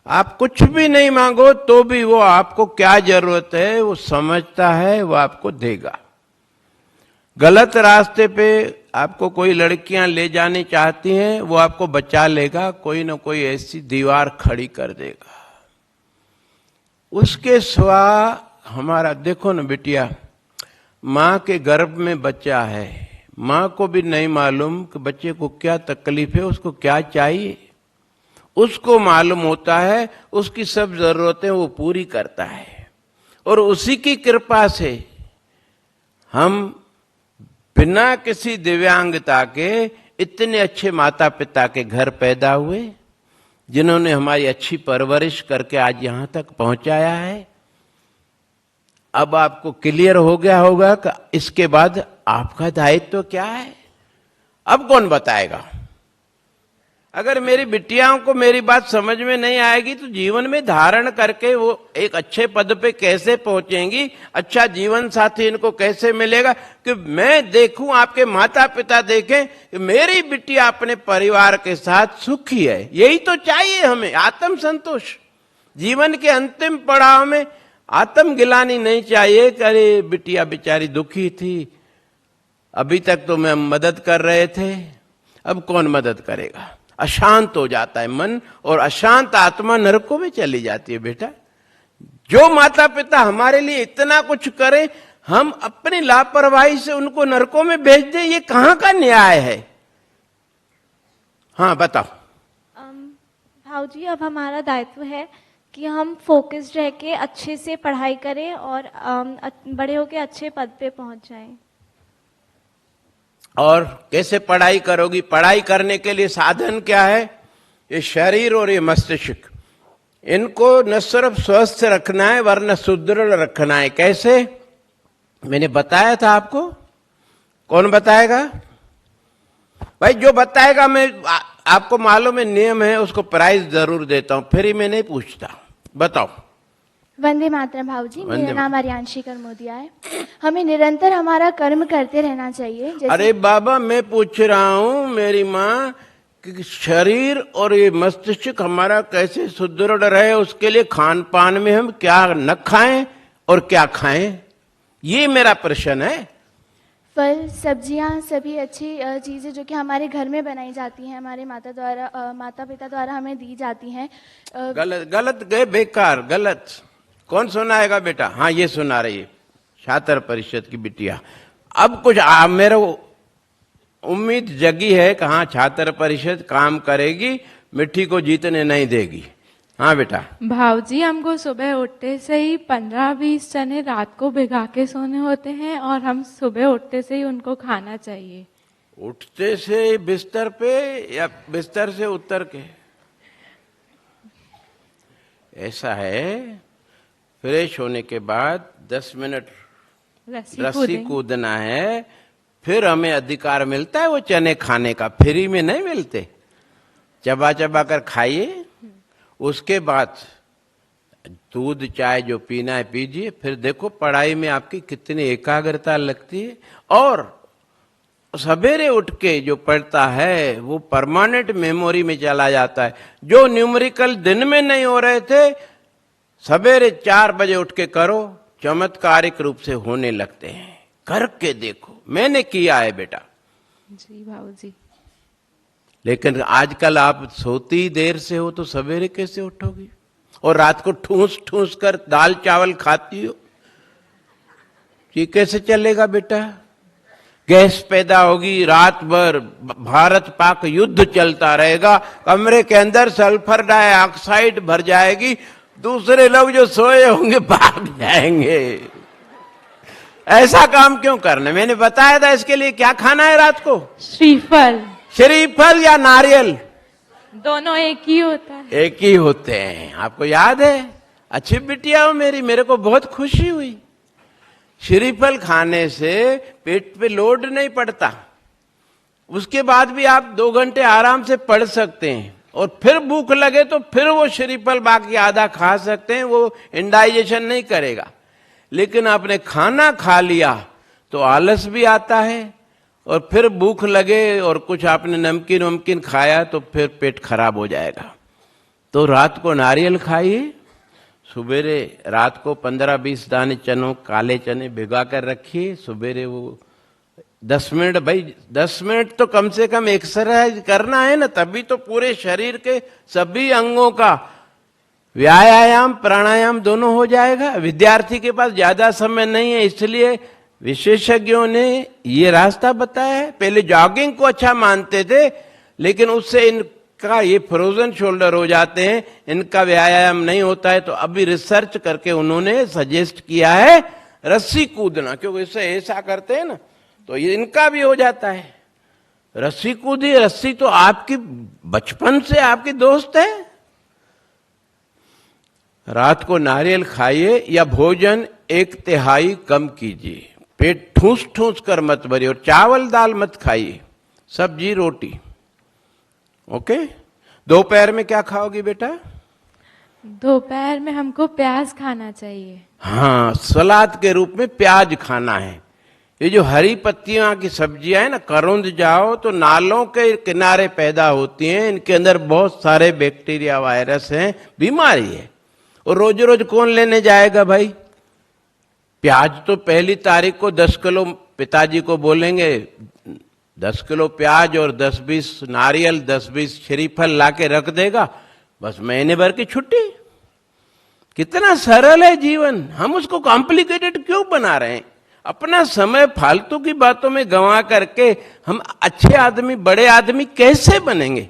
आप कुछ भी नहीं मांगो तो भी वो आपको क्या जरूरत है वो समझता है, वो आपको देगा। गलत रास्ते पे आपको कोई लड़कियां ले जानी चाहती हैं, वो आपको बचा लेगा, कोई ना कोई ऐसी दीवार खड़ी कर देगा। उसके सिवा हमारा देखो ना बिटिया, माँ के गर्भ में बच्चा है, माँ को भी नहीं मालूम कि बच्चे को क्या तकलीफ है, उसको क्या चाहिए। उसको मालूम होता है, उसकी सब जरूरतें वो पूरी करता है। और उसी की कृपा से हम बिना किसी दिव्यांगता के इतने अच्छे माता पिता के घर पैदा हुए, जिन्होंने हमारी अच्छी परवरिश करके आज यहां तक पहुंचाया है। अब आपको क्लियर हो गया होगा कि इसके बाद आपका दायित्व क्या है। अब कौन बताएगा? अगर मेरी बिटियाओं को मेरी बात समझ में नहीं आएगी तो जीवन में धारण करके वो एक अच्छे पद पे कैसे पहुंचेंगी, अच्छा जीवन साथी इनको कैसे मिलेगा। कि मैं देखूं, आपके माता पिता देखें कि मेरी बिटिया अपने परिवार के साथ सुखी है। यही तो चाहिए हमें, आत्म संतोष। जीवन के अंतिम पड़ाव में आत्मगिलानी नहीं चाहिए कि अरे बिटिया बेचारी दुखी थी, अभी तक तो मैं मदद कर रहे थे, अब कौन मदद करेगा। अशांत हो जाता है मन, और अशांत आत्मा नरकों में चली जाती है। बेटा, जो माता पिता हमारे लिए इतना कुछ करें, हम अपनी लापरवाही से उनको नरकों में भेज दें, ये कहां का न्याय है। हाँ बताओ। भाऊजी, अब हमारा दायित्व है कि हम फोकस्ड रह के अच्छे से पढ़ाई करें और बड़े होके अच्छे पद पे पहुंच जाएं। और कैसे पढ़ाई करोगी? पढ़ाई करने के लिए साधन क्या है? ये शरीर और ये मस्तिष्क, इनको न सिर्फ स्वस्थ रखना है वरना सुदृढ़ रखना है। कैसे? मैंने बताया था आपको। कौन बताएगा भाई? जो बताएगा, मैं आपको मालूम है नियम है, उसको प्राइज जरूर देता हूं, फ्री में नहीं पूछता। बताओ। वंदे मातरम भाऊजी, मेरा नाम आर्यांशी करमोदिया है। हमें निरंतर हमारा कर्म करते रहना चाहिए। अरे बाबा, मैं पूछ रहा हूं मेरी माँ कि शरीर और ये मस्तिष्क हमारा कैसे सुदृढ़ रहे, उसके लिए खान पान में हम क्या न खाएं और क्या खाएं, ये मेरा प्रश्न है। फल, सब्जियां, सभी अच्छी चीजें जो कि हमारे घर में बनाई जाती हैं, हमारे माता पिता द्वारा हमें दी जाती हैं। गलत गए, बेकार, गलत। कौन सुनाएगा बेटा? हाँ, ये सुना रही है। छात्र परिषद की बिटिया। अब कुछ मेरे उम्मीद जगी है कि हाँ छात्र परिषद काम करेगी, मिट्टी को जीतने नहीं देगी। हाँ बेटा। भाऊजी, हमको सुबह उठते से ही 15-20 चने रात को भिगा के सोने होते हैं और हम सुबह उठते से ही उनको खाना चाहिए। उठते से बिस्तर पे या बिस्तर से उतर के? ऐसा है, फ्रेश होने के बाद 10 मिनट रस्सी कूदना है, फिर हमें अधिकार मिलता है वो चने खाने का। फ्री में नहीं मिलते, चबा चबा कर खाइए। उसके बाद दूध चाय जो पीना है पीजिए। फिर देखो पढ़ाई में आपकी कितनी एकाग्रता लगती है। और सवेरे उठ के जो पढ़ता है वो परमानेंट मेमोरी में चला जाता है। जो न्यूमेरिकल दिन में नहीं हो रहे थे, सवेरे 4 बजे उठ के करो, चमत्कारिक रूप से होने लगते हैं। करके देखो, मैंने किया है बेटा। जी भाऊजी। लेकिन आजकल आप सोती देर से हो तो सवेरे कैसे उठोगी? और रात को ठूस ठूस कर दाल चावल खाती हो, ये कैसे चलेगा बेटा? गैस पैदा होगी, रात भर भारत पाक युद्ध चलता रहेगा, कमरे के अंदर सल्फर डाइऑक्साइड भर जाएगी, दूसरे लोग जो सोए होंगे भाग जाएंगे। ऐसा काम क्यों करना? मैंने बताया था इसके लिए क्या खाना है रात को। श्रीफल। श्रीफल या नारियल? दोनों एक ही होता है। एक ही होते हैं, आपको याद है? अच्छी बिटिया हो मेरी, मेरे को बहुत खुशी हुई। श्रीफल खाने से पेट पे लोड नहीं पड़ता। उसके बाद भी आप 2 घंटे आराम से पढ़ सकते हैं, और फिर भूख लगे तो फिर वो श्रीफल बाकी आधा खा सकते हैं, वो इंडाइजेशन नहीं करेगा। लेकिन आपने खाना खा लिया तो आलस भी आता है, और फिर भूख लगे और कुछ आपने नमकीन वमकीन खाया तो फिर पेट खराब हो जाएगा। तो रात को नारियल खाइए, सुबेरे रात को 15-20 दाने चनों काले चने भिगा कर रखिए, सुबेरे वो 10 मिनट, भाई 10 मिनट तो कम से कम एक्सरसाइज करना है ना, तभी तो पूरे शरीर के सभी अंगों का व्यायाम प्राणायाम दोनों हो जाएगा। विद्यार्थी के पास ज्यादा समय नहीं है, इसलिए विशेषज्ञों ने ये रास्ता बताया है। पहले जॉगिंग को अच्छा मानते थे, लेकिन उससे इनका ये फ्रोजन शोल्डर हो जाते हैं, इनका व्यायाम नहीं होता है। तो अभी रिसर्च करके उन्होंने सजेस्ट किया है रस्सी कूदना, क्योंकि इससे ऐसा करते हैं ना तो ये इनका भी हो जाता है। रस्सी कूदी, रस्सी तो आपकी बचपन से आपकी दोस्त है। रात को नारियल खाइए या भोजन 1/3 कम कीजिए, पेट ठूस ठूस कर मत भरिए, और चावल दाल मत खाइए, सब्जी रोटी। ओके। दोपहर में क्या खाओगी बेटा? दोपहर में हमको प्याज खाना चाहिए। हाँ, सलाद के रूप में प्याज खाना है। ये जो हरी पत्तियां की सब्जियां है ना, करोंद जाओ तो नालों के किनारे पैदा होती हैं, इनके अंदर बहुत सारे बैक्टीरिया वायरस हैं, बीमारी है। और रोज रोज कौन लेने जाएगा भाई? प्याज तो 1 तारीख को 10 किलो पिताजी को बोलेंगे 10 किलो प्याज और 10-20 नारियल 10-20 श्रीफल लाके रख देगा, बस महीने भर की छुट्टी। कितना सरल है जीवन, हम उसको कॉम्प्लिकेटेड क्यों बना रहे हैं? अपना समय फालतू की बातों में गंवा करके हम अच्छे आदमी बड़े आदमी कैसे बनेंगे?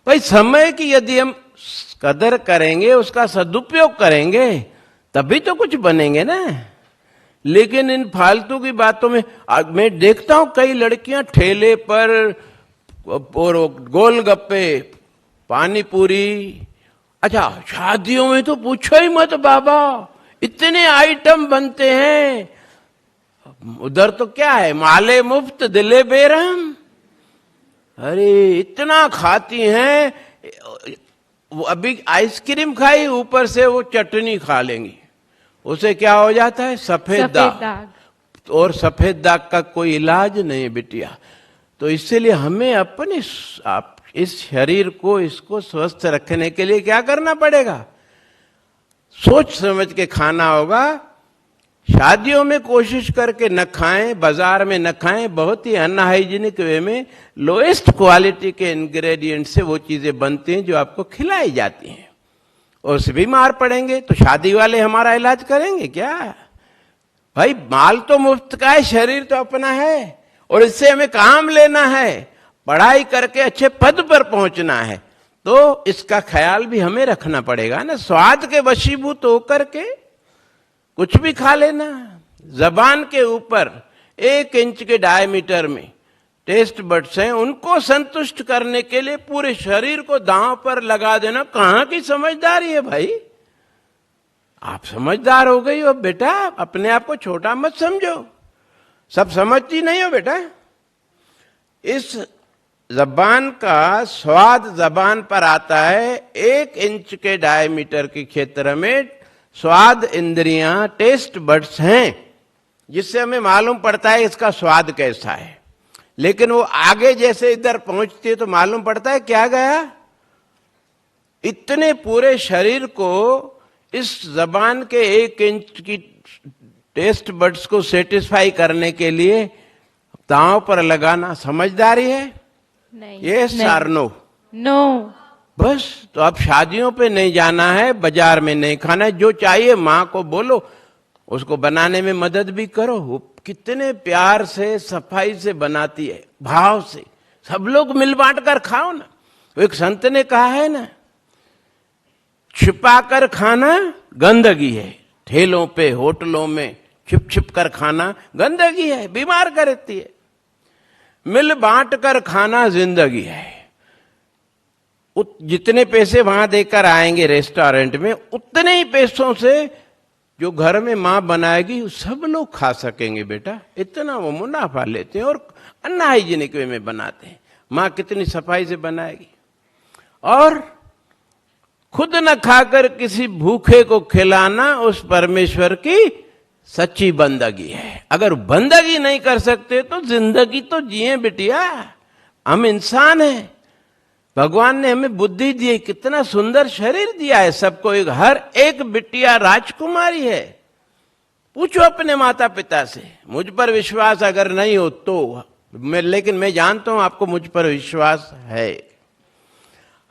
भाई समय की यदि हम कदर करेंगे, उसका सदुपयोग करेंगे, तभी तो कुछ बनेंगे ना। लेकिन इन फालतू की बातों में मैं देखता हूं कई लड़कियां ठेले पर और गोलगप्पे, पानी पूरी। अच्छा, शादियों में तो पूछो ही मत बाबा, इतने आइटम बनते हैं। उधर तो क्या है, माले मुफ्त दिले बेरहम। अरे इतना खाती हैं, वो अभी आइसक्रीम खाई, ऊपर से वो चटनी खा लेंगी, उसे क्या हो जाता है? सफेद दाग। और सफेद दाग का कोई इलाज नहीं बिटिया। तो इसलिए हमें अपने इस शरीर को, इसको स्वस्थ रखने के लिए क्या करना पड़ेगा? सोच समझ के खाना होगा। शादियों में कोशिश करके न खाएं, बाजार में न खाएं, बहुत ही अनहाइजीनिक वे में लोएस्ट क्वालिटी के इंग्रेडिएंट से वो चीजें बनती हैं जो आपको खिलाई जाती हैं, और उससे बीमार पड़ेंगे तो शादी वाले हमारा इलाज करेंगे क्या? भाई माल तो मुफ्त का है, शरीर तो अपना है और इससे हमें काम लेना है, पढ़ाई करके अच्छे पद पर पहुंचना है, तो इसका ख्याल भी हमें रखना पड़ेगा ना। स्वाद के वशीभूत होकर के कुछ भी खा लेना। जबान के ऊपर 1 इंच के डायमीटर में टेस्ट बड्स हैं, उनको संतुष्ट करने के लिए पूरे शरीर को दांव पर लगा देना कहां की समझदारी है भाई। आप समझदार हो गई हो बेटा, अपने आप को छोटा मत समझो, सब समझती नहीं हो बेटा। इस जबान का स्वाद जबान पर आता है, 1 इंच के डायमीटर के क्षेत्र में स्वाद इंद्रियां, टेस्ट बड्स हैं, जिससे हमें मालूम पड़ता है इसका स्वाद कैसा है। लेकिन वो आगे जैसे इधर पहुंचती है तो मालूम पड़ता है क्या गया, इतने पूरे शरीर को इस जबान के 1 इंच की टेस्ट बड्स को सेटिस्फाई करने के लिए दांव पर लगाना समझदारी है? नहीं। ये सारनो नो। बस। तो अब शादियों पे नहीं जाना है, बाजार में नहीं खाना है, जो चाहिए माँ को बोलो, उसको बनाने में मदद भी करो। वो कितने प्यार से सफाई से बनाती है, भाव से। सब लोग मिल बांट कर खाओ ना। तो एक संत ने कहा है ना, छिपा कर खाना गंदगी है, ठेलों पे होटलों में छिप छिप कर खाना गंदगी है, बीमार करती है। मिल बांट कर खाना जिंदगी है। जितने पैसे वहां देकर आएंगे रेस्टोरेंट में, उतने ही पैसों से जो घर में मां बनाएगी सब लोग खा सकेंगे बेटा। इतना वो मुनाफा लेते हैं और अनहाइजीनिक वे में बनाते हैं। मां कितनी सफाई से बनाएगी, और खुद न खाकर किसी भूखे को खिलाना उस परमेश्वर की सच्ची बंदगी है। अगर बंदगी नहीं कर सकते तो जिंदगी तो जिए बिटिया। हम इंसान हैं, भगवान ने हमें बुद्धि दी है, कितना सुंदर शरीर दिया है सबको। हर एक बिटिया राजकुमारी है। पूछो अपने माता पिता से। मुझ पर विश्वास अगर नहीं हो तो लेकिन मैं जानता हूं आपको मुझ पर विश्वास है।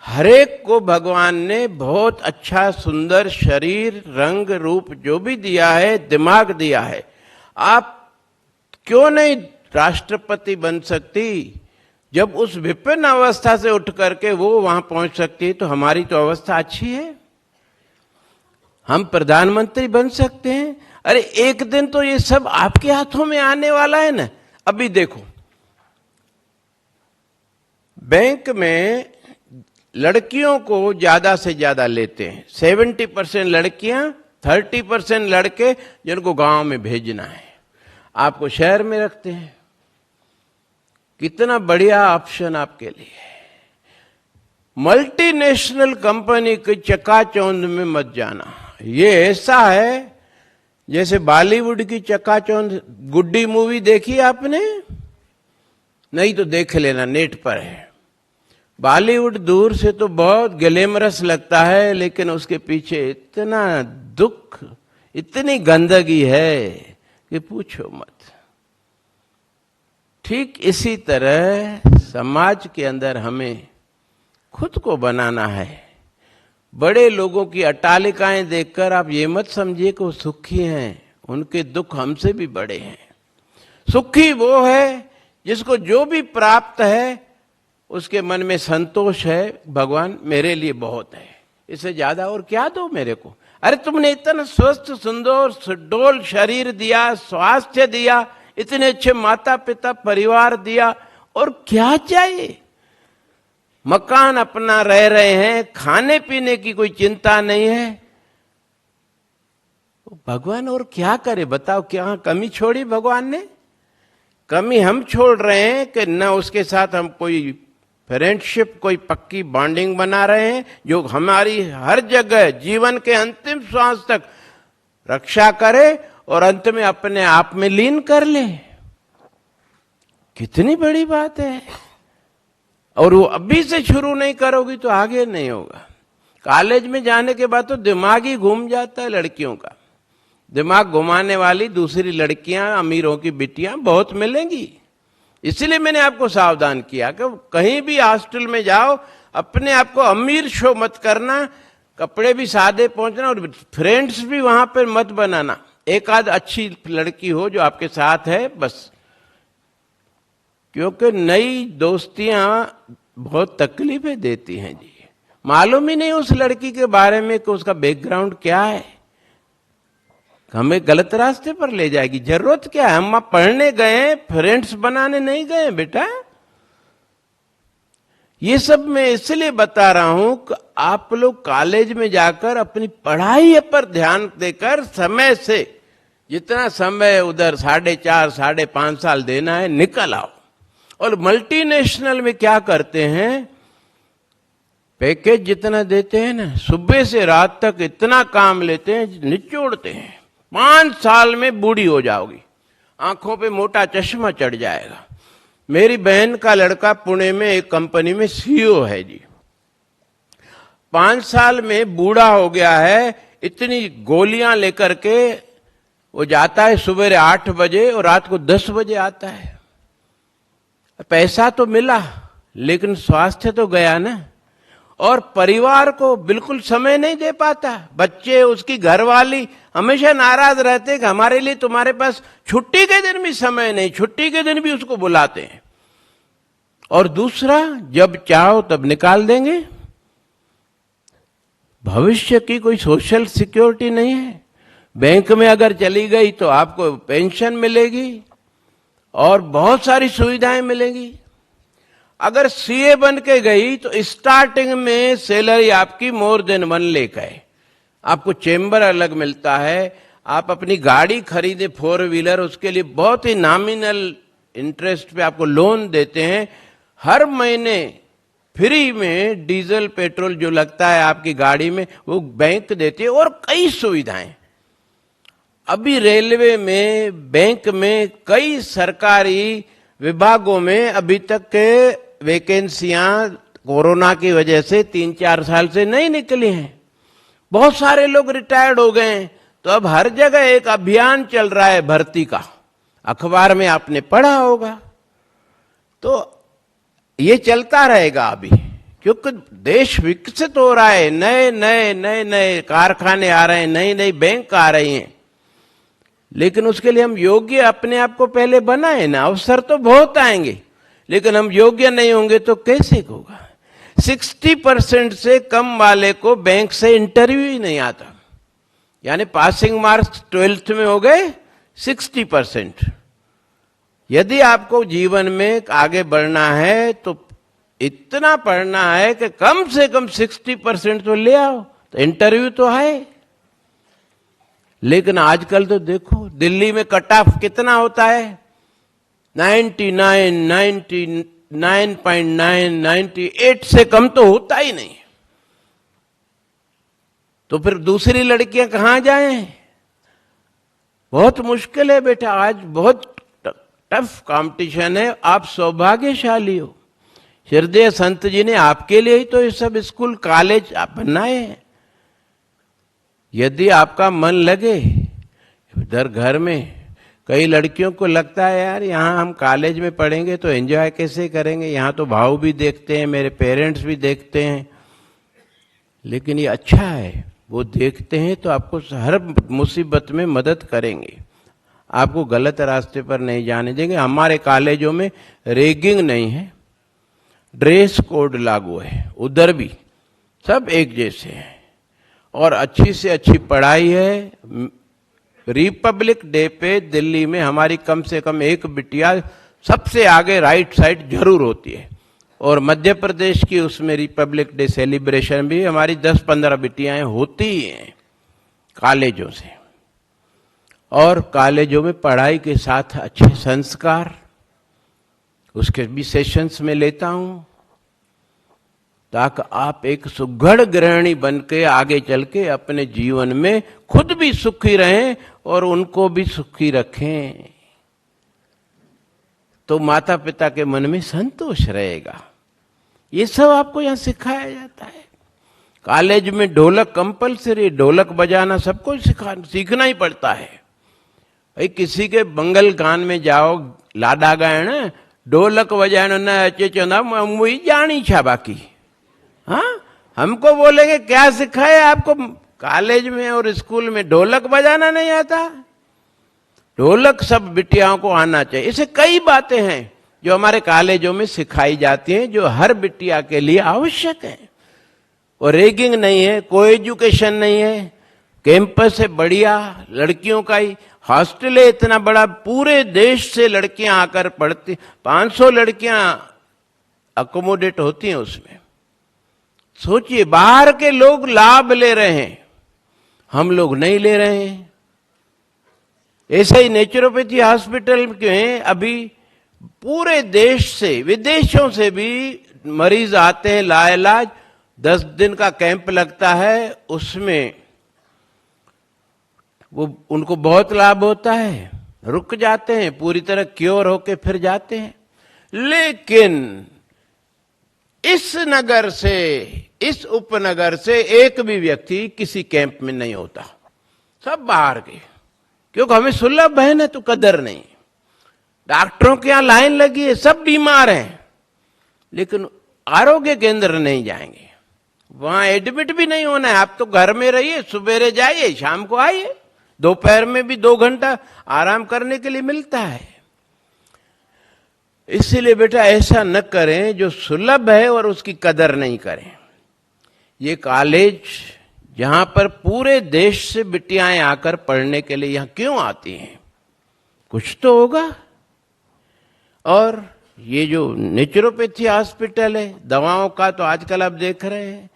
हरेक को भगवान ने बहुत अच्छा सुंदर शरीर, रंग, रूप जो भी दिया है, दिमाग दिया है। आप क्यों नहीं राष्ट्रपति बन सकती? जब उस विपिन अवस्था से उठ करके वो वहां पहुंच सकती है, तो हमारी तो अवस्था अच्छी है। हम प्रधानमंत्री बन सकते हैं। अरे एक दिन तो ये सब आपके हाथों में आने वाला है ना। अभी देखो, बैंक में लड़कियों को ज्यादा से ज्यादा लेते हैं। 70% लड़कियां, 30% लड़के, जिनको गांव में भेजना है, आपको शहर में रखते हैं। कितना बढ़िया ऑप्शन आपके लिए। मल्टीनेशनल कंपनी की चकाचौंध में मत जाना। ये ऐसा है जैसे बॉलीवुड की चकाचौंध। गुड्डी मूवी देखी आपने? नहीं तो देख लेना, नेट पर है। बॉलीवुड दूर से तो बहुत ग्लैमरस लगता है, लेकिन उसके पीछे इतना दुख, इतनी गंदगी है कि पूछो मत। ठीक इसी तरह समाज के अंदर हमें खुद को बनाना है। बड़े लोगों की अट्टालिकाएं देखकर आप ये मत समझिए कि वो सुखी हैं, उनके दुख हमसे भी बड़े हैं। सुखी वो है जिसको जो भी प्राप्त है उसके मन में संतोष है, भगवान मेरे लिए बहुत है, इससे ज्यादा और क्या दो मेरे को। अरे तुमने इतना स्वस्थ सुंदर सुडौल शरीर दिया, स्वास्थ्य दिया, इतने अच्छे माता पिता परिवार दिया, और क्या चाहिए? मकान अपना रह रहे हैं, खाने पीने की कोई चिंता नहीं है। भगवान और क्या करे बताओ? क्या कमी छोड़ी भगवान ने? कमी हम छोड़ रहे हैं कि न उसके साथ हम कोई फ्रेंडशिप, कोई पक्की बॉन्डिंग बना रहे हैं जो हमारी हर जगह जीवन के अंतिम श्वास तक रक्षा करे और अंत में अपने आप में लीन कर ले। कितनी बड़ी बात है। और वो अभी से शुरू नहीं करोगी तो आगे नहीं होगा। कॉलेज में जाने के बाद तो दिमाग ही घूम जाता है लड़कियों का। दिमाग घुमाने वाली दूसरी लड़कियां, अमीरों की बिटियां बहुत मिलेंगी। इसलिए मैंने आपको सावधान किया कि कहीं भी हॉस्टल में जाओ, अपने आप को अमीर शो मत करना, कपड़े भी सादे पहुंचना, और फ्रेंड्स भी वहां पर मत बनाना। एक आध अच्छी लड़की हो जो आपके साथ है बस, क्योंकि नई दोस्तियां बहुत तकलीफें देती हैं जी। मालूम ही नहीं उस लड़की के बारे में कि उसका बैकग्राउंड क्या है, हमें गलत रास्ते पर ले जाएगी। जरूरत क्या है, हम पढ़ने गए, फ्रेंड्स बनाने नहीं गए बेटा। ये सब मैं इसलिए बता रहा हूं कि आप लोग कॉलेज में जाकर अपनी पढ़ाई पर ध्यान देकर समय से जितना समय उधर 4.5 5.5 साल देना है निकल आओ। और मल्टीनेशनल में क्या करते हैं, पैकेज जितना देते हैं ना, सुबह से रात तक इतना काम लेते हैं, निचोड़ते हैं। 5 साल में बूढ़ी हो जाओगी, आंखों पे मोटा चश्मा चढ़ जाएगा। मेरी बहन का लड़का पुणे में एक कंपनी में सीईओ है जी, 5 साल में बूढ़ा हो गया है। इतनी गोलियां लेकर के वो जाता है सुबह 8 बजे और रात को 10 बजे आता है। पैसा तो मिला लेकिन स्वास्थ्य तो गया ना। और परिवार को बिल्कुल समय नहीं दे पाता। बच्चे, उसकी घरवाली हमेशा नाराज रहते कि हमारे लिए तुम्हारे पास छुट्टी के दिन भी समय नहीं, छुट्टी के दिन भी उसको बुलाते हैं। और दूसरा, जब चाहो तब निकाल देंगे। भविष्य की कोई सोशल सिक्योरिटी नहीं है। बैंक में अगर चली गई तो आपको पेंशन मिलेगी और बहुत सारी सुविधाएं मिलेंगी। अगर सीए बन के गई तो स्टार्टिंग में सैलरी आपकी मोर देन 1 लाख है। आपको चेंबर अलग मिलता है। आप अपनी गाड़ी खरीदे 4 व्हीलर, उसके लिए बहुत ही नॉमिनल इंटरेस्ट पे आपको लोन देते हैं। हर महीने फ्री में डीजल पेट्रोल जो लगता है आपकी गाड़ी में वो बैंक देती है, और कई सुविधाएं। अभी रेलवे में, बैंक में, कई सरकारी विभागों में अभी तक के वैकेंसियां कोरोना की वजह से 3-4 साल से नहीं निकली हैं। बहुत सारे लोग रिटायर्ड हो गए हैं। तो अब हर जगह एक अभियान चल रहा है भर्ती का, अखबार में आपने पढ़ा होगा। तो ये चलता रहेगा अभी, क्योंकि देश विकसित हो रहा है। नए नए नए नए कारखाने आ रहे हैं, नई नई बैंक आ रही हैं। लेकिन उसके लिए हम योग्य अपने आप को पहले बनाए ना। अवसर तो बहुत आएंगे लेकिन हम योग्य नहीं होंगे तो कैसे होगा। 60% से कम वाले को बैंक से इंटरव्यू ही नहीं आता। यानी पासिंग मार्क्स 12th में हो गए 60%। यदि आपको जीवन में आगे बढ़ना है तो इतना पढ़ना है कि कम से कम 60% तो ले आओ, तो इंटरव्यू तो है। लेकिन आजकल तो देखो, दिल्ली में कट ऑफ कितना होता है, 99, 99.9, 98 से कम तो होता ही नहीं। तो फिर दूसरी लड़कियां कहां जाएं? बहुत मुश्किल है बेटा। आज बहुत टफ कंपटीशन है। आप सौभाग्यशाली हो, हृदय संत जी ने आपके लिए ही तो ये सब स्कूल कॉलेज बनाए हैं। यदि आपका मन लगे, इधर घर में कई लड़कियों को लगता है यार यहाँ हम कॉलेज में पढ़ेंगे तो एंजॉय कैसे करेंगे, यहाँ तो भाव भी देखते हैं, मेरे पेरेंट्स भी देखते हैं। लेकिन ये अच्छा है, वो देखते हैं तो आपको हर मुसीबत में मदद करेंगे, आपको गलत रास्ते पर नहीं जाने देंगे। हमारे कॉलेजों में रैगिंग नहीं है, ड्रेस कोड लागू है, उधर भी सब एक जैसे हैं और अच्छी से अच्छी पढ़ाई है। रिपब्लिक डे पे दिल्ली में हमारी कम से कम एक बिटिया सबसे आगे राइट साइड जरूर होती है। और मध्य प्रदेश की उसमें रिपब्लिक डे सेलिब्रेशन भी हमारी 10-15 बिटियाएं होती ही हैं कॉलेजों से। और कॉलेजों में पढ़ाई के साथ अच्छे संस्कार, उसके भी सेशंस में लेता हूं ताकि आप एक सुघड़ गृहिणी बन के आगे चल के अपने जीवन में खुद भी सुखी रहें और उनको भी सुखी रखें। तो माता पिता के मन में संतोष रहेगा। ये सब आपको यहां सिखाया जाता है। कॉलेज में ढोलक कंपलसरी, ढोलक बजाना सबको सीखना ही पड़ता है। भाई किसी के मंगल गान में जाओ, लाडा गायण ढोलक बजाना न अचे चंदा मुई जानी छा बाकी। हाँ, हमको बोलेंगे क्या सिखाया आपको कॉलेज में और स्कूल में, ढोलक बजाना नहीं आता? ढोलक सब बिटियाओं को आना चाहिए। ऐसे कई बातें हैं जो हमारे कॉलेजों में सिखाई जाती हैं, जो हर बिटिया के लिए आवश्यक है। और रैगिंग नहीं है, कोई एजुकेशन नहीं है, कैंपस है बढ़िया, लड़कियों का ही हॉस्टल है इतना बड़ा, पूरे देश से लड़कियां आकर पढ़ती, 500 लड़कियां अकोमोडेट होती हैं उसमें। सोचिए, बाहर के लोग लाभ ले रहे हैं, हम लोग नहीं ले रहे हैं। ऐसे ही नेचुरोपैथी हॉस्पिटल में अभी पूरे देश से, विदेशों से भी मरीज आते हैं लाइलाज। 10 दिन का कैंप लगता है, उसमें वो उनको बहुत लाभ होता है, रुक जाते हैं, पूरी तरह क्योर होके फिर जाते हैं। लेकिन इस नगर से, इस उपनगर से एक भी व्यक्ति किसी कैंप में नहीं होता, सब बाहर के, क्योंकि हमें सुलभ है ना, तो कदर नहीं। डॉक्टरों के यहां लाइन लगी है, सब बीमार हैं, लेकिन आरोग्य केंद्र नहीं जाएंगे, वहां एडमिट भी नहीं होना है। आप तो घर में रहिए, सवेरे जाइए, शाम को आइए, दोपहर में भी 2 घंटा आराम करने के लिए मिलता है। इसीलिए बेटा ऐसा न करें जो सुलभ है और उसकी कदर नहीं करें। ये कॉलेज जहां पर पूरे देश से बिटियाएं आकर पढ़ने के लिए यहां क्यों आती हैं, कुछ तो होगा। और ये जो नेचुरोपैथी हॉस्पिटल है, दवाओं का तो आजकल आप देख रहे हैं,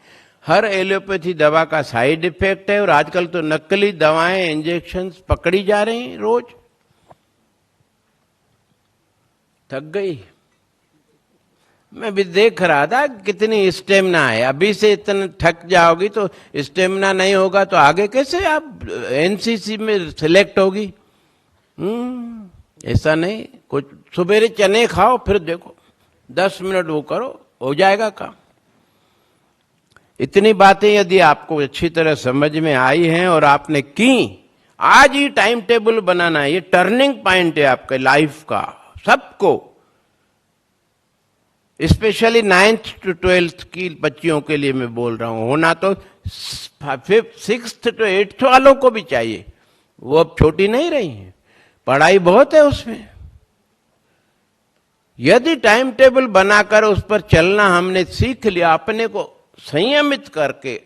हर एलोपैथी दवा का साइड इफेक्ट है, और आजकल तो नकली दवाएं, इंजेक्शन पकड़ी जा रही हैं रोज। थक गई। मैं भी देख रहा था कितनी स्टेमिना है, अभी से इतना थक जाओगी तो स्टेमिना नहीं होगा तो आगे कैसे आप एनसीसी में सिलेक्ट होगी। ऐसा नहीं, कुछ सुबेरे चने खाओ, फिर देखो 10 मिनट वो करो, हो जाएगा काम। इतनी बातें यदि आपको अच्छी तरह समझ में आई हैं और आपने की, आज ही टाइम टेबल बनाना है, ये टर्निंग पॉइंट है आपके लाइफ का। सबको, स्पेशली 9th to 12th की बच्चियों के लिए मैं बोल रहा हूं, होना तो 6th to 8th वालों को भी चाहिए, वो अब छोटी नहीं रही हैं, पढ़ाई बहुत है उसमें। यदि टाइम टेबल बनाकर उस पर चलना हमने सीख लिया, अपने को संयमित करके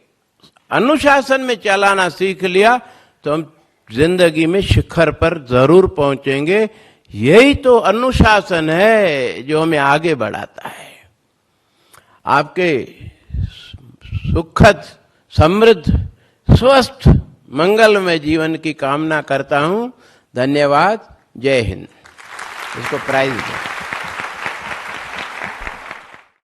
अनुशासन में चलाना सीख लिया, तो हम जिंदगी में शिखर पर जरूर पहुंचेंगे। यही तो अनुशासन है जो हमें आगे बढ़ाता है। आपके सुखद, समृद्ध, स्वस्थ, मंगलमय जीवन की कामना करता हूं। धन्यवाद। जय हिंद। इसको प्राइज दो।